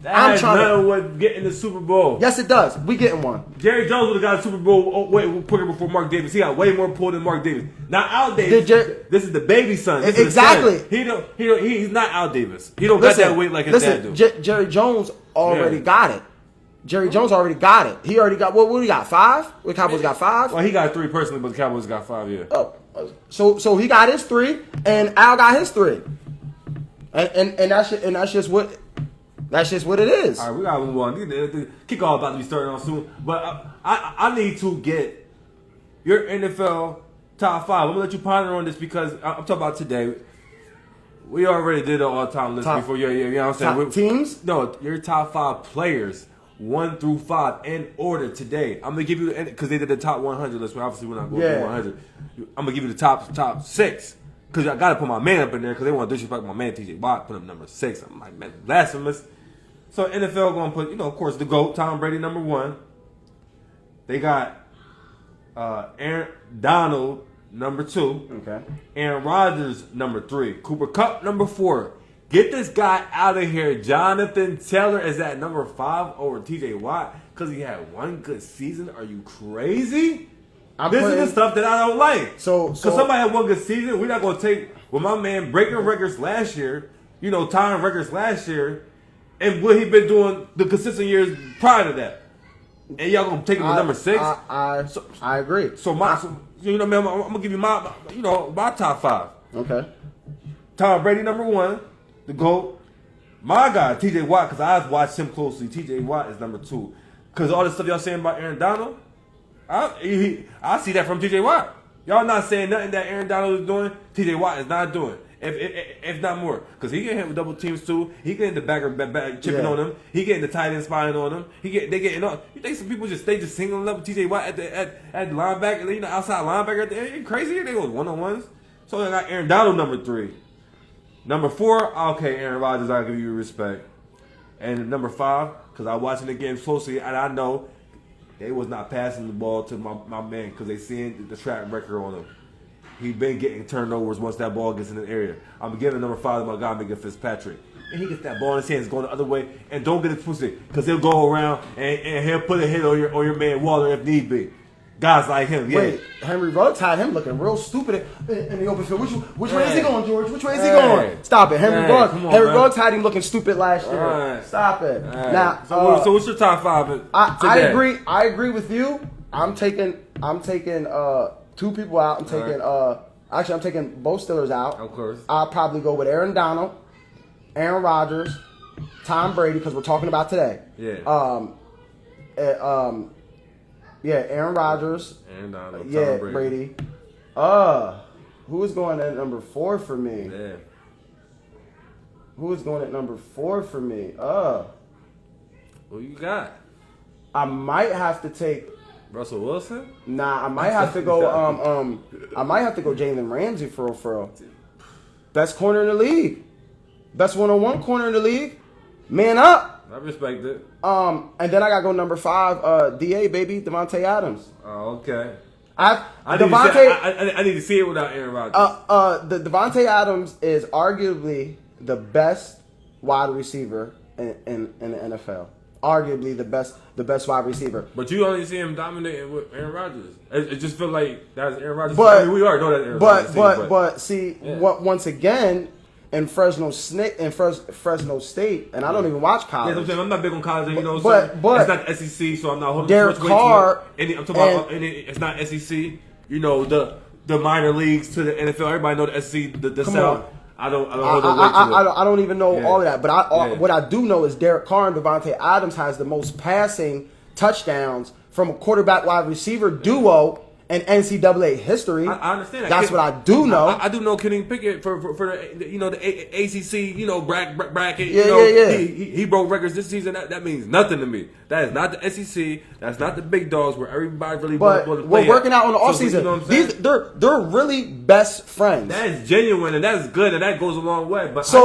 That has nothing with getting the Super Bowl. Yes, it does. We getting one. Jerry Jones would have got a Super Bowl way quicker before Mark Davis. He got way more pull than Mark Davis. Now Al Davis, this is the baby son. This exactly. Is the son. He's not Al Davis. He don't got that weight like his dad do. Jerry Jones already got it. Jerry Jones already got it. He already got what he got? 5? The Cowboys got 5? Well, he got 3 personally, but the Cowboys got 5. Yeah. Oh, so he got his 3, and Al got his 3, and that's just what. That's just what it is. All right, we gotta move on. The kickoff about to be starting on soon, but I need to get your NFL top 5. I'm gonna let you ponder on this because I'm talking about today. We already did an all-time list before. Yeah, you know what I'm saying? Top teams? No, your top 5 players, 1 through 5, in order today. I'm gonna give you because they did the top 100 list. But obviously, we're not going to 100. I'm gonna give you the top 6 because I gotta put my man up in there because they want to disrespect my man TJ Watt. Put him number 6. I'm like, man, blasphemous. So NFL going to put, of course, the GOAT, Tom Brady, number 1. They got Aaron Donald, number 2. Okay. Aaron Rodgers, number 3. Cooper Kupp, number 4. Get this guy out of here. Jonathan Taylor is at number 5 over TJ Watt because he had 1 good season. Are you crazy? This is the stuff that I don't like. So somebody had 1 good season. We're not going to take, my man breaking records last year, tying records last year, and what he been doing the consistent years prior to that, and y'all gonna take him to number 6? I agree. Man, I'm gonna give you my top 5. Okay. Tom Brady number 1, the GOAT. My guy TJ Watt, because I've watched him closely. TJ Watt is number 2. Because all the stuff y'all saying about Aaron Donald, I see that from TJ Watt. Y'all not saying nothing that Aaron Donald is doing. TJ Watt is not doing. If not more, because he getting hit with double teams too. He getting the back chipping on him. He getting the tight end spying on him. They getting on. You think some people just singling up TJ Watt at the linebacker, outside linebacker at the end? You crazy? They go 1-on-1s. So I got Aaron Donald number 3. Number 4, okay, Aaron Rodgers, I'll give you respect. And number 5, because I'm watching the games closely, and I know they was not passing the ball to my man because they seeing the track record on him. He been getting turnovers once that ball gets in the area. I'm giving number 5 to my guy, Micah Fitzpatrick. And he gets that ball in his hands going the other way. And don't get it twisted, because he'll go around and he'll put a hit on your man Waller if need be. Guys like him, yeah. Wait, Henry Ruggs had him looking real stupid in the open field. Which way is he going, George? Which way is he going? Stop it. Henry Ruggs had him looking stupid last year. Right. Stop it. Right. Now, so what's your top 5? I agree with you. I'm taking 2 people out. I'm taking both Steelers out. Of course. I'll probably go with Aaron Donald, Aaron Rodgers, Tom Brady, because we're talking about today. Yeah. Aaron Rodgers. Aaron Donald. Yeah, Tom Brady. Who is going at number 4 for me? Yeah. Who is going at number 4 for me? Who you got? I might have to take Russell Wilson? Nah, I might have to go. I might have to go Jalen Ramsey for real. Best corner in the league, best 1-on-1 corner in the league. Man up. I respect it. And then I gotta go number 5, DA baby, Devonte Adams. Oh, okay. I need to see it without Aaron Rodgers. The Devonte Adams is arguably the best wide receiver in the NFL. Arguably the best wide receiver. But you only see him dominating with Aaron Rodgers. It just feel like that's Aaron Rodgers. We already know that Aaron Rodgers. But see, once again, in Fresno State, and I don't even watch college. Yeah, I'm not big on college, you know. But it's not the SEC, so I'm not holding Derek too much Carr. weight to it. I'm talking about it's not SEC. You know the minor leagues to the NFL. Everybody know the SEC, the South. I don't hold the weight to it. I don't even know all of that, but what I do know is Derek Carr and Devonte Adams has the most passing touchdowns from a quarterback wide receiver duo in NCAA history. I understand that. That's what I do know. I do know Kenny Pickett for the the ACC bracket. Yeah. He broke records this season. That means nothing to me. That is not the SEC. That's not the big dogs where everybody really wants to play. We're working out on the offseason. You know what I'm saying? They're really best friends. That is genuine and that's good and that goes a long way. But so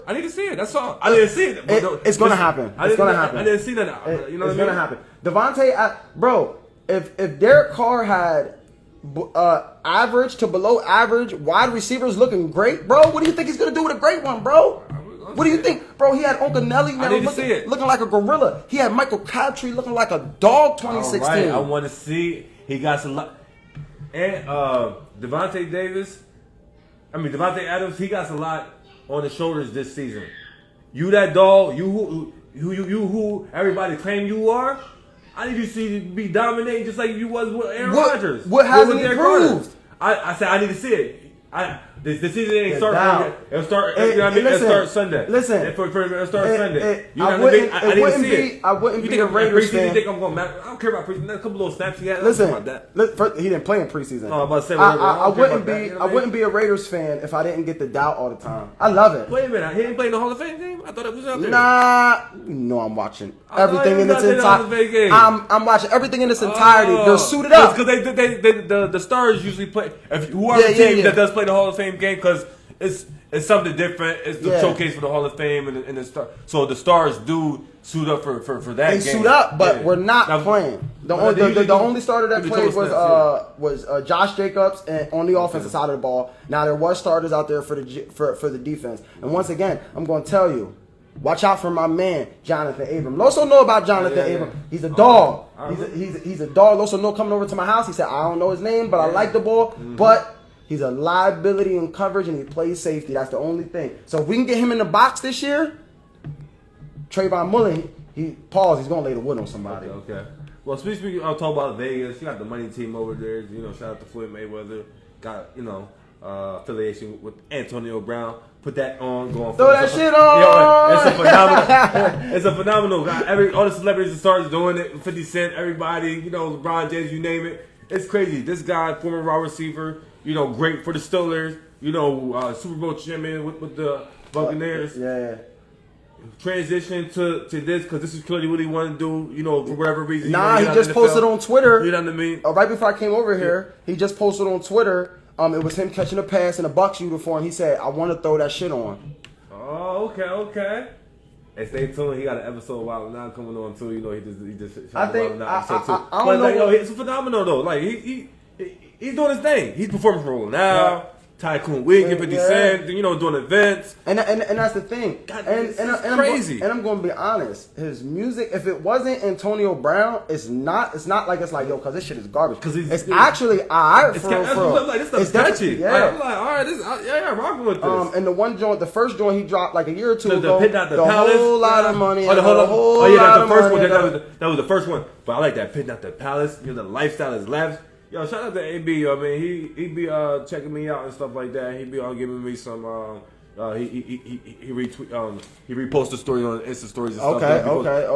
I need to see it. That's all. I didn't see it. It's gonna happen. It's gonna happen. I didn't see that. You know what I mean? It's gonna happen. Devonte, bro. If Derek Carr had average to below average wide receivers looking great, bro, what do you think he's gonna do with a great one, bro? What do you think, bro? He had Uncle Nelly looking like a gorilla. He had Michael Crabtree looking like a dog. 2016. All right, I want to see. He got some. And Devonte Adams, he got a lot on his shoulders this season. You that dog, you who everybody claim you are. I need to see you be dominating just like you was with Aaron Rodgers. What hasn't he proved? I said I need to see it. The season ain't starting. It'll start. You know what I mean? It'll start Sunday. Listen, it'll start Sunday. You know I what I mean? I need to see it. I wouldn't be a Raiders fan. You think I'm going? I don't care about preseason. There's a couple little snaps he had. Listen, about that. He didn't play in preseason. No, I'm about to say I wouldn't be a Raiders fan if I didn't get the doubt all the time. I love it. Wait a minute, he didn't play in the Hall of Fame game. I thought it was out there. Nah, no, I'm watching everything in its entirety. I'm watching everything in its entirety. They're suited up because the stars usually play. If whoever team that does play the Hall of Fame game, because it's something different. It's the showcase for the Hall of Fame and the star. So the stars do suit up for that they game. They suit up, but we're not playing. The only starter that played was Josh Jacobs and on the offensive side of the ball. Now there was starters out there for the defense. And once again, I'm going to tell you, watch out for my man Jonathan Abram. Also know about Jonathan Abram. He's a dog. He's a dog. Also know coming over to my house. He said I don't know his name, but I like the ball. But he's a liability in coverage, and he plays safety. That's the only thing. So if we can get him in the box this year, Trayvon Mullen, he's going to lay the wood on somebody. Okay. Well, speaking, I'll talk about Vegas. You got the money team over there. You know, shout out to Floyd Mayweather. Got, affiliation with Antonio Brown. Put that on. Throw that shit on. It's a phenomenal. It's a phenomenal guy. All the celebrities started doing it. 50 Cent, everybody. LeBron James, you name it. It's crazy. This guy, former wide receiver. Great for the Steelers. Super Bowl champion with the Buccaneers. Yeah. Transition to this because this is clearly what he wanted to do. For whatever reason. Nah, he just posted on Twitter. You know what I mean? Right before I came over here, he just posted on Twitter. It was him catching a pass in a Bucs uniform. He said, "I want to throw that shit on." Oh, okay. And stay tuned. He got an episode Wild now coming on too. He just. I think I don't know. It's phenomenal though. Like he's doing his thing. He's performing for real now. Yeah. Tycoon Week, 50 Cent, doing events. And that's the thing. God, it's crazy. I'm going to be honest. His music, if it wasn't Antonio Brown, it's not like yo, because this shit is garbage. It's actually alright for real. It's catchy. Yeah. I'm like, all right, rocking with this. And the first joint he dropped like a year or two ago, the Palace, whole lot of money. That's the first one. That was the first one. But I like that Pitting Out the Palace. The lifestyle is lavish. Yo, shout out to AB. I mean, he be checking me out and stuff like that. He be giving me some. He retweet. He reposts the stories on Insta stories and stuff. Okay.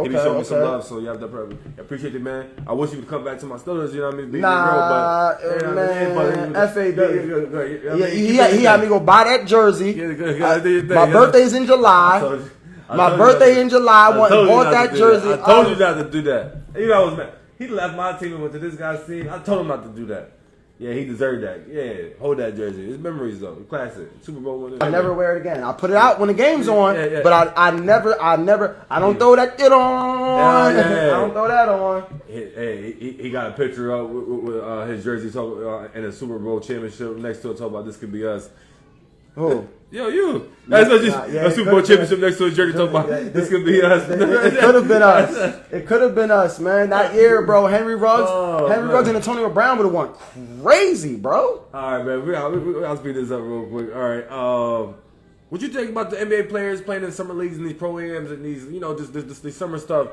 He be showing me some love, so you have that problem. I appreciate it, man. I wish you would come back to my Steelers. You know what I mean? Be man. FA. He had me go buy that jersey. My birthday's in July. My birthday in July. I bought that jersey. I told you not to do that. I was mad. He left my team and went to this guy's team. I told him not to do that. Yeah, he deserved that. Yeah, hold that jersey. It's memories though. Classic. Super Bowl winner. I never wear it again. I put it out when the game's on, but I never. I don't throw that shit on. I don't throw that on. He got a picture up with his jersey in a Super Bowl championship next to it. Talk about this could be us. Who? Yo, you. That's not just a Super Bowl championship next to a jersey talking about this could be us. It could have been us. It could have been us, man. That year, bro. Henry Ruggs and Antonio Brown would have went crazy, bro. All right, man. I'll speed this up real quick. All right. What you think about the NBA players playing in summer leagues and these pro AMs and these, this summer stuff?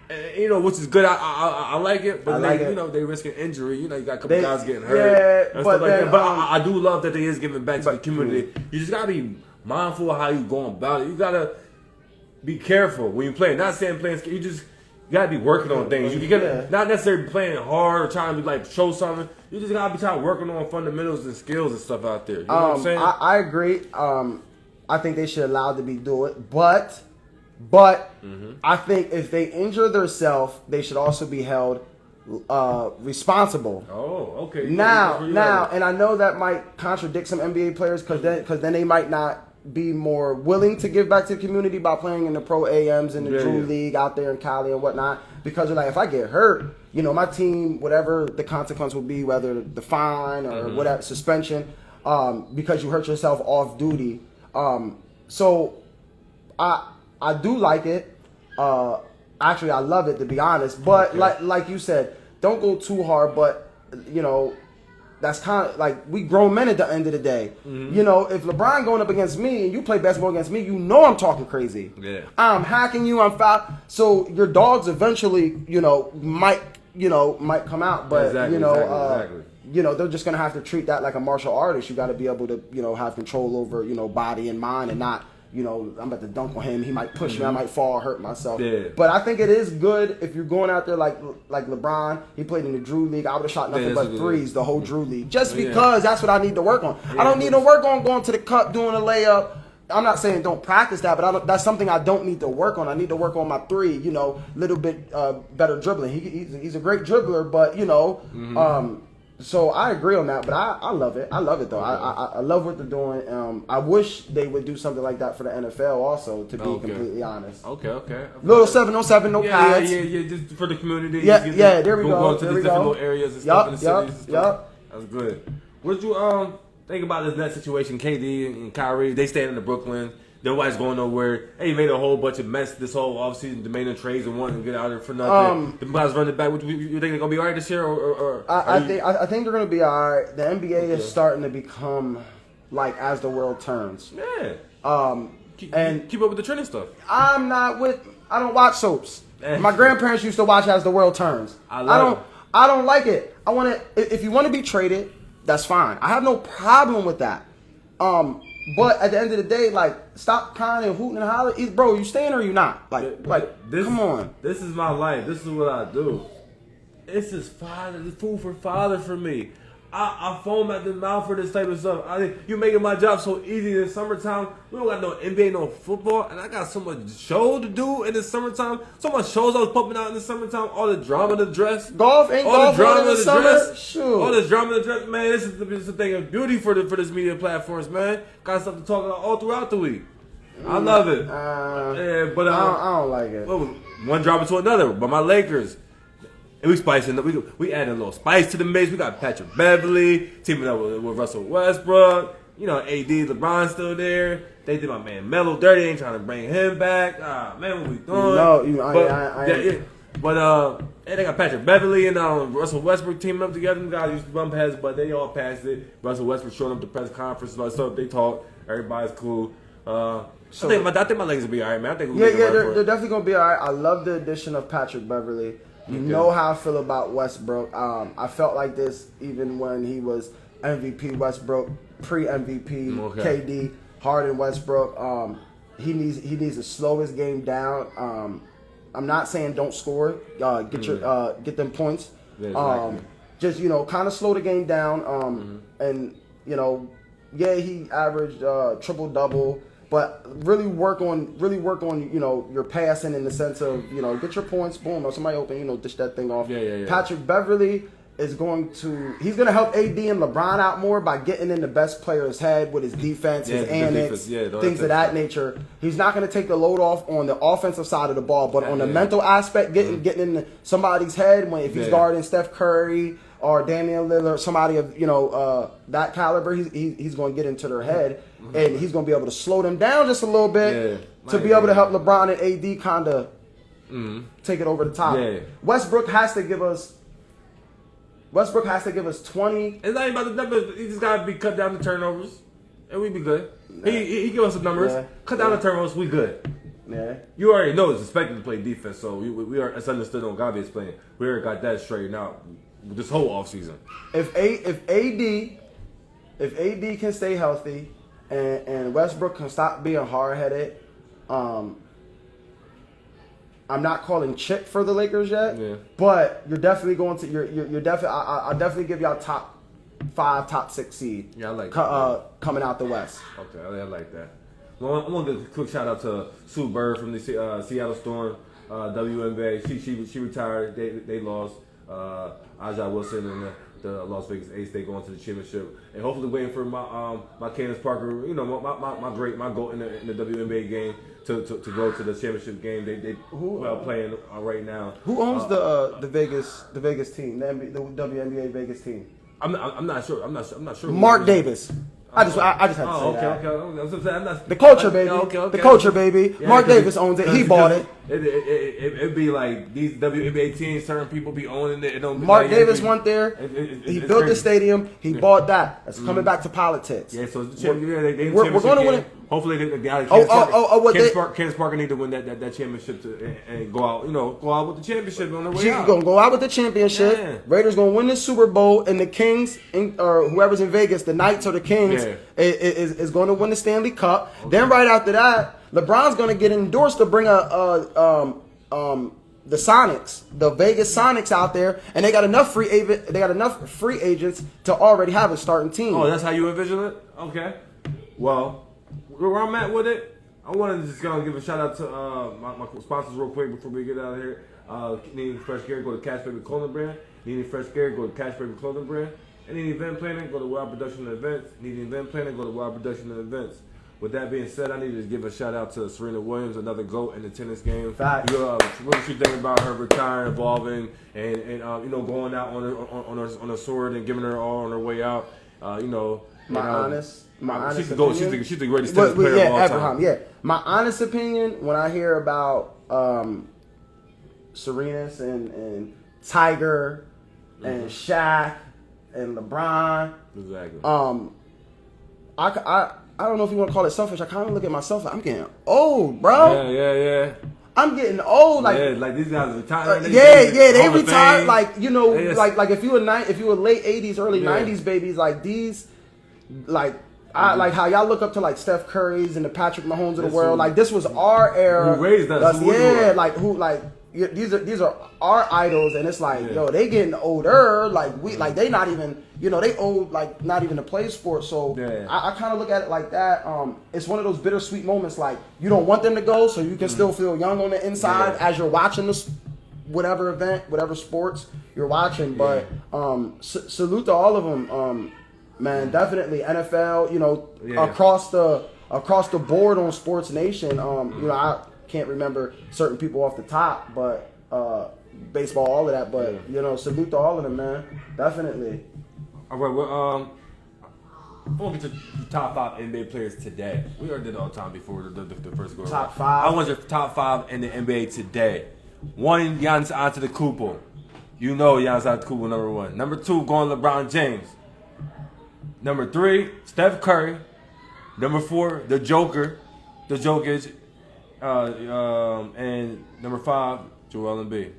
Which is good. I like it, but they risking injury. You got a couple guys getting hurt. Yeah, but I do love that they is giving back to the community. You just gotta be mindful of how you going about it. You gotta be careful when you play. Not saying playing. You just gotta be working on things. You get not necessarily playing hard or trying to like show something. You just gotta be trying working on fundamentals and skills and stuff out there. You know what I'm saying? I agree. I think they should allow to do it, but I think if they injure themselves, they should also be held responsible. Oh, okay. Now, and I know that might contradict some NBA players because then they might not be more willing to give back to the community by playing in the pro AMs and the Drew League out there in Cali and whatnot. Because they're like, if I get hurt, my team, whatever the consequence will be, whether the fine or whatever suspension, because you hurt yourself off duty. So I do like it. Actually, I love it, to be honest. But like you said, don't go too hard. But that's kind of like we grown men at the end of the day. If LeBron going up against me and you play basketball against me, I'm talking crazy. Yeah, I'm hacking you. I'm foul. So your dogs eventually, might come out. But exactly. They're just gonna have to treat that like a martial artist. You got to be able to, have control over, body and mind, and not. I'm about to dunk on him. He might push me. I might fall, hurt myself. Yeah. But I think it is good if you're going out there like LeBron. He played in the Drew League. I would have shot nothing but threes the whole Drew League. Just because that's what I need to work on. I don't need to work on going to the cup, doing a layup. I'm not saying don't practice that, but that's something I don't need to work on. I need to work on my three, little bit better dribbling. He's a great dribbler, but, so I agree on that, but I love it. I love it, though. I love what they're doing. I wish they would do something like that for the NFL also, to be completely honest. Okay. Little 7-on-7, no pads. Yeah, just for the community. Yeah, there we go. Go to these different little areas and stuff in the cities and stuff. Yup. That's good. What did you think about this net situation? KD and Kyrie, they staying in Brooklyn. Nobody's going nowhere. They made a whole bunch of mess this whole offseason, demanding trades and wanting to get out of there for nothing. The guys running back. You think they're gonna be all right this year? I think they're gonna be all right. The NBA is starting to become like as the world turns. Yeah. Keep up with the trending stuff. I don't watch soaps. My grandparents used to watch As the World Turns. I don't like it. If you want to be traded, that's fine. I have no problem with that. But at the end of the day, like, stop crying and hooting and hollering. Bro, you staying or you not? Come on. This is my life. This is what I do. This is food for father for me. I foam at the mouth for this type of stuff. You're making my job so easy in the summertime. We don't got no NBA, no football, and I got so much show to do in the summertime. So much shows I was pumping out in the summertime. All the drama, the dress. Golf ain't all golf the drama in the summer. Shoot. All this drama, the dress. Man, this is the thing of beauty for this media platforms, man. Got stuff to talk about all throughout the week. I love it. But I don't like it. One drama to another. But my Lakers. And we spicing up. We adding a little spice to the mix. We got Patrick Beverly teaming up with Russell Westbrook. AD, LeBron still there. They did my man Melo dirty. Ain't trying to bring him back. Man, what we doing? They got Patrick Beverly and Russell Westbrook teaming up together. Them guys used to bump heads, but they all passed it. Russell Westbrook showing up to press conference and all that stuff. They talk. Everybody's cool. I think my Lakers will be all right, man. I think they're definitely gonna be all right. I love the addition of Patrick Beverly. You know how I feel about Westbrook. I felt like this even when he was MVP Westbrook, pre-MVP KD, Harden Westbrook. He needs to slow his game down. I'm not saying don't score. Get them points. Yeah, exactly. Just kind of slow the game down. And he averaged triple-double. But really work on your passing in the sense of get your points, boom, or somebody open, dish that thing off. Yeah. Patrick Beverly he's going to help AD and LeBron out more by getting in the best player's head with his defense, his antics, things of that nature. He's not going to take the load off on the offensive side of the ball, but on the mental aspect, getting in somebody's head if he's guarding Steph Curry or Damian Lillard, somebody of that caliber, he's going to get into their head, and he's going to be able to slow them down just a little bit to be able to help LeBron and AD kind of take it over the top. Yeah. Westbrook has to give us 20. It's not even about the numbers. He just got to be cut down the turnovers. and we be good. He give us the numbers. Yeah. Cut down the turnovers. We good. Yeah. You already know it's expected to play defense, so we are. It's understood on Gavi's playing. We already got that straightened out this whole offseason. If AD can stay healthy and Westbrook can stop being hard-headed, I'm not calling chip for the Lakers yet. Yeah. But you're definitely going to you're definitely I'll definitely give y'all top 5, top 6 seed. Yeah, I like that. Coming out the West. Okay, I like that. Well, I'm gonna give a quick shout out to Sue Bird from the Seattle Storm, WNBA. She retired. They lost. Aja Wilson and the Las Vegas Ace. They going to the championship, and hopefully waiting for my Candace Parker. You know, my goal in the WNBA game to go to the championship game. They playing right now. Who owns the Vegas team, the WNBA Vegas team? I'm not sure. I'm not sure. Mark Davis. I just had to say that. Okay. The culture, baby. Okay. The culture, baby. Yeah, Mark Davis owns it. He bought it. It'd be like these WNBA teams, certain people be owning it. It don't be Mark like Davis went there. He built the stadium. He bought that. That's coming back to politics. Yeah, so it's we're going to win it. Hopefully, Candace Parker need to win that championship and go out with the championship on their way She's out. gonna go out with the championship. Yeah. Raiders gonna win the Super Bowl, and the Kings or whoever's in Vegas, the Knights or the Kings, is going to win the Stanley Cup. Okay. Then right after that, LeBron's gonna get endorsed to bring the Sonics, the Vegas Sonics out there, and they got enough free agents to already have a starting team. Oh, that's how you envision it? Okay. Well, where I'm at with it, I wanted to just give a shout out to my sponsors real quick before we get out of here. Needing fresh gear, go to Cash Baby Clothing Brand. Needing fresh gear, go to Cash Baby Clothing Brand. And needing event planning, go to Wild Production and Events. Needing event planning, go to Wild Production and Events. With that being said, I need to give a shout out to Serena Williams, another GOAT in the tennis game. Facts. What you think about her retiring, evolving, and going out on a sword and giving her all on her way out? My honest she's opinion. She's the greatest tennis player of all time. Yeah. My honest opinion, when I hear about Serena and Tiger and Shaq and LeBron, exactly. I don't know if you want to call it selfish. I kind of look at myself like I'm getting old, bro. Yeah. I'm getting old. Like these guys retired. They retired. Like like if you were late '80s, early '90s babies, like these, like like how y'all look up to like Steph Curry's and the Patrick Mahomes of the world. Like this was our era. Who raised us? These are our idols, and it's like they getting older. Like they not even they old, like not even to play sports. So I kind of look at it like that. It's one of those bittersweet moments. Like you don't want them to go, so you can still feel young on the inside as you're watching this whatever event, whatever sports you're watching. But salute to all of them. Man, definitely NFL. Across the board on Sports Nation. I can't remember certain people off the top, but baseball, all of that. But salute to all of them, man. Definitely. All right, well, I'm gonna get to the top 5 NBA players today. We already did it all the time before the first go. Top 5. I want your top 5 in the NBA today. 1, Giannis Antetokounmpo. You know Giannis Antetokounmpo number 1. Number 2, going LeBron James. Number 3, Steph Curry. Number 4, the Joker, the Jokic. And number 5, Joel Embiid.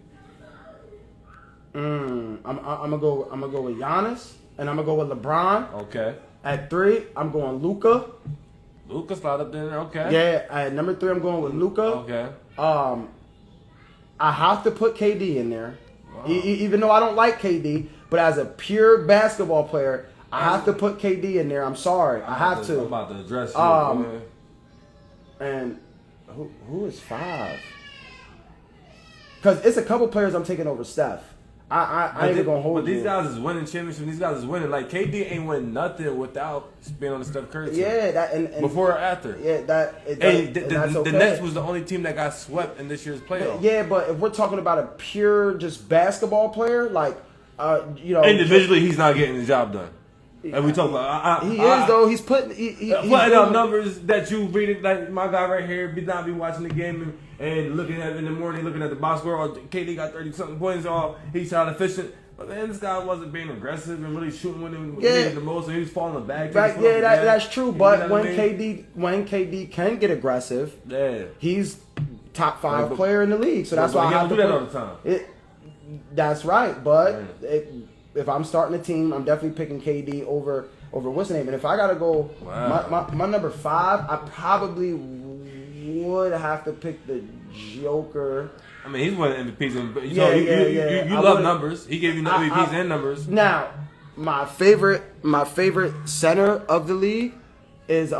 I'm gonna go with Giannis, and I'm gonna go with LeBron. Okay. At 3, I'm going Luka. Luka slide up there. Okay. Yeah. At number 3, I'm going with Luka. Okay. I have to put KD in there, even though I don't like KD. But as a pure basketball player, I have to put KD in there. I'm sorry, I have to. I'm about to address you. And who is 5? Because it's a couple players I'm taking over Steph. I ain't even gonna hold you. But these guys is winning championships. These guys is winning. Like KD ain't win nothing without being on the Steph Curry team. Yeah, that and before or after. Yeah, that's okay. The Nets was the only team that got swept in this year's playoff. Yeah, but if we're talking about a pure just basketball player, like individually, he's not getting the job done. And we talk about he is though. He's putting he's putting up numbers that you read it, like my guy right here be watching the game and looking at it in the morning, looking at the box score. KD got 30-something points. He's shot efficient. But then this guy wasn't being aggressive and really shooting when he needed the most, and he was falling back. Right, yeah, that's true. But when I mean? KD can get aggressive, he's top 5 player in the league. So that's why I have to do that all the time. That's right. But if I'm starting a team, I'm definitely picking KD over what's the name. And if I gotta go, my number 5, I probably would have to pick the Joker. I mean, he's one of the MVPs. You love numbers. He gave you MVPs and numbers. Now, my favorite center of the league is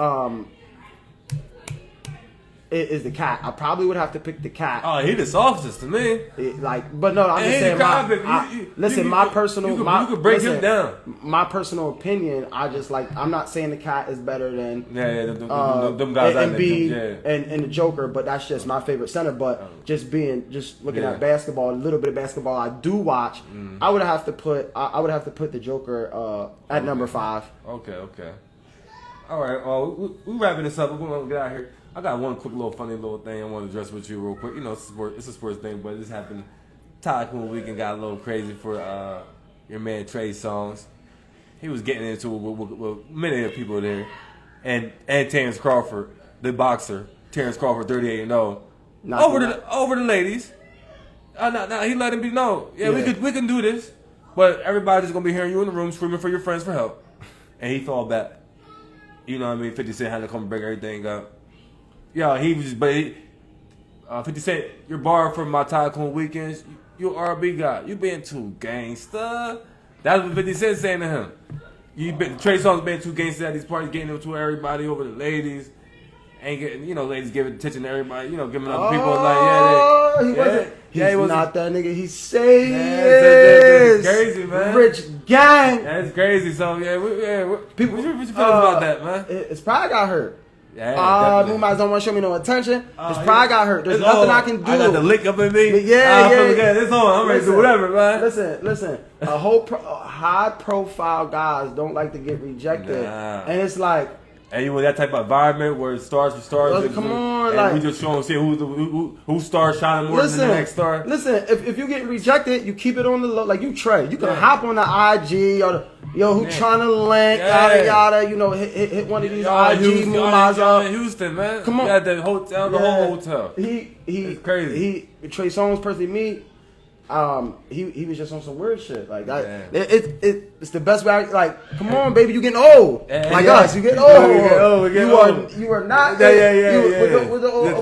the Cat. I probably would have to pick the Cat. Oh, he the softest to me. But no, I'm just saying. My personal. You could break him down. My personal opinion. I'm not saying the Cat is better than them guys and the Joker, but that's just my favorite center. But just looking at basketball, a little bit of basketball I do watch. I would have to put the Joker at number 5. Okay. All right. Well, we wrapping this up. We're gonna get out of here. I got one quick funny little thing I want to address with you real quick. You know, it's a sports thing, but this happened. Tycoon Weekend got a little crazy for your man Trey Songz. He was getting into it with many of the people there, and Terrence Crawford, the boxer, Terrence Crawford, 38-0, over the ladies. Now he let him be known. Yeah, we can do this, but everybody's gonna be hearing you in the room screaming for your friends for help, and he fell back. You know what I mean? 50 Cent had to come break everything up. Yeah, 50 Cent, you're barred from my Tycoon Weekends. You RB guy. You been too gangsta. That's what 50 Cent saying to him. Trey Songz been too gangsta at these parties, getting into everybody over the ladies. Ain't getting, ladies giving attention to everybody, giving other people He's not that nigga. He say he is. That's crazy, man. Rich gang. That's crazy. So people, what you feel about that, man? His pride got hurt. Yeah, Moonmice don't want to show me no attention. His pride got hurt. There's nothing I can do. I got the lick up in me. It's on. I'm ready to do whatever, man. Listen. High profile guys don't like to get rejected, and it's like. And you in that type of environment where it's stars for stars. Come on, and we just showing see who star shining more than the next star. Listen, if you get rejected, you keep it on the low. Like you Trey, you can hop on the IG or who trying to link yada. Hit one of these IG movies out. Houston, man. Come on, at the hotel, the whole hotel. It's crazy. Trey Songz personally me. He was just on some weird shit like that. It's the best way. Come on, baby, you getting old. Us, you getting old. You are not.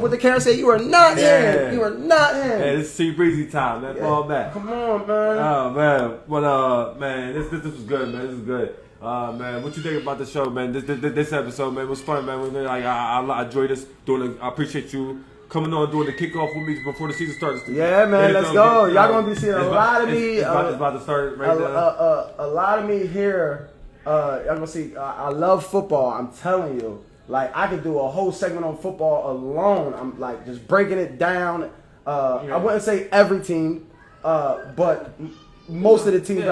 With the Karen say you are not him. You are not him. Hey, it's Sea Breezy time. Man, fall back. Come on, man. Oh man, well, man, this was good, man. This is good. Man, what you think about the show, man? This episode, man, was fun, man. I enjoyed this. I appreciate you coming on doing the kickoff with me before the season starts. Yeah, man, let's go. Y'all gonna be seeing a lot of me. It's about to start right now. A lot of me here. Y'all gonna see. I love football. I'm telling you. I could do a whole segment on football alone. I'm just breaking it down. I wouldn't say every team, but most of the teams.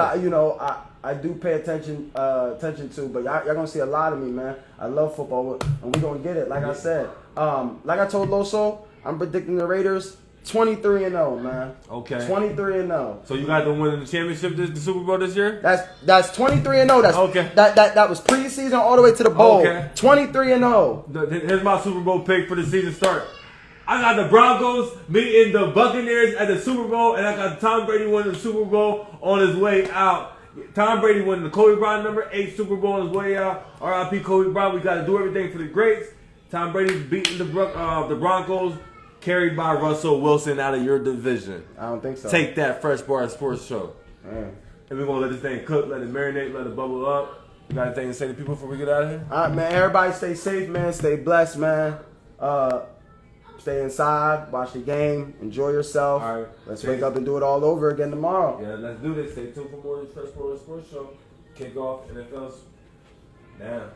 I do pay attention to, but y'all gonna see a lot of me, man. I love football, and we gonna get it. Like I said, like I told Loso, I'm predicting the Raiders 23-0, man. Okay. 23-0. So you got them winning the championship, the Super Bowl this year? That's 23-0. That's okay. That was preseason all the way to the bowl. Okay. 23-0. Here's my Super Bowl pick for the season start. I got the Broncos meeting the Buccaneers at the Super Bowl, and I got Tom Brady winning the Super Bowl on his way out. Tom Brady winning the Kobe Bryant number 8 Super Bowl on his way out. R.I.P. Kobe Bryant. We got to do everything for the greats. Tom Brady's beating the Broncos, carried by Russell Wilson out of your division. I don't think so. Take that, Fresh Bar Sports Show. Man. And we're going to let this thing cook, let it marinate, let it bubble up. You got anything to say to people before we get out of here? All right, man. Everybody stay safe, man. Stay blessed, man. Stay inside, watch the game, enjoy yourself. All right. Let's wake up and do it all over again tomorrow. Yeah, let's do this. Stay tuned for more of the Fresh Bar Sports Show. Kick off NFL's now.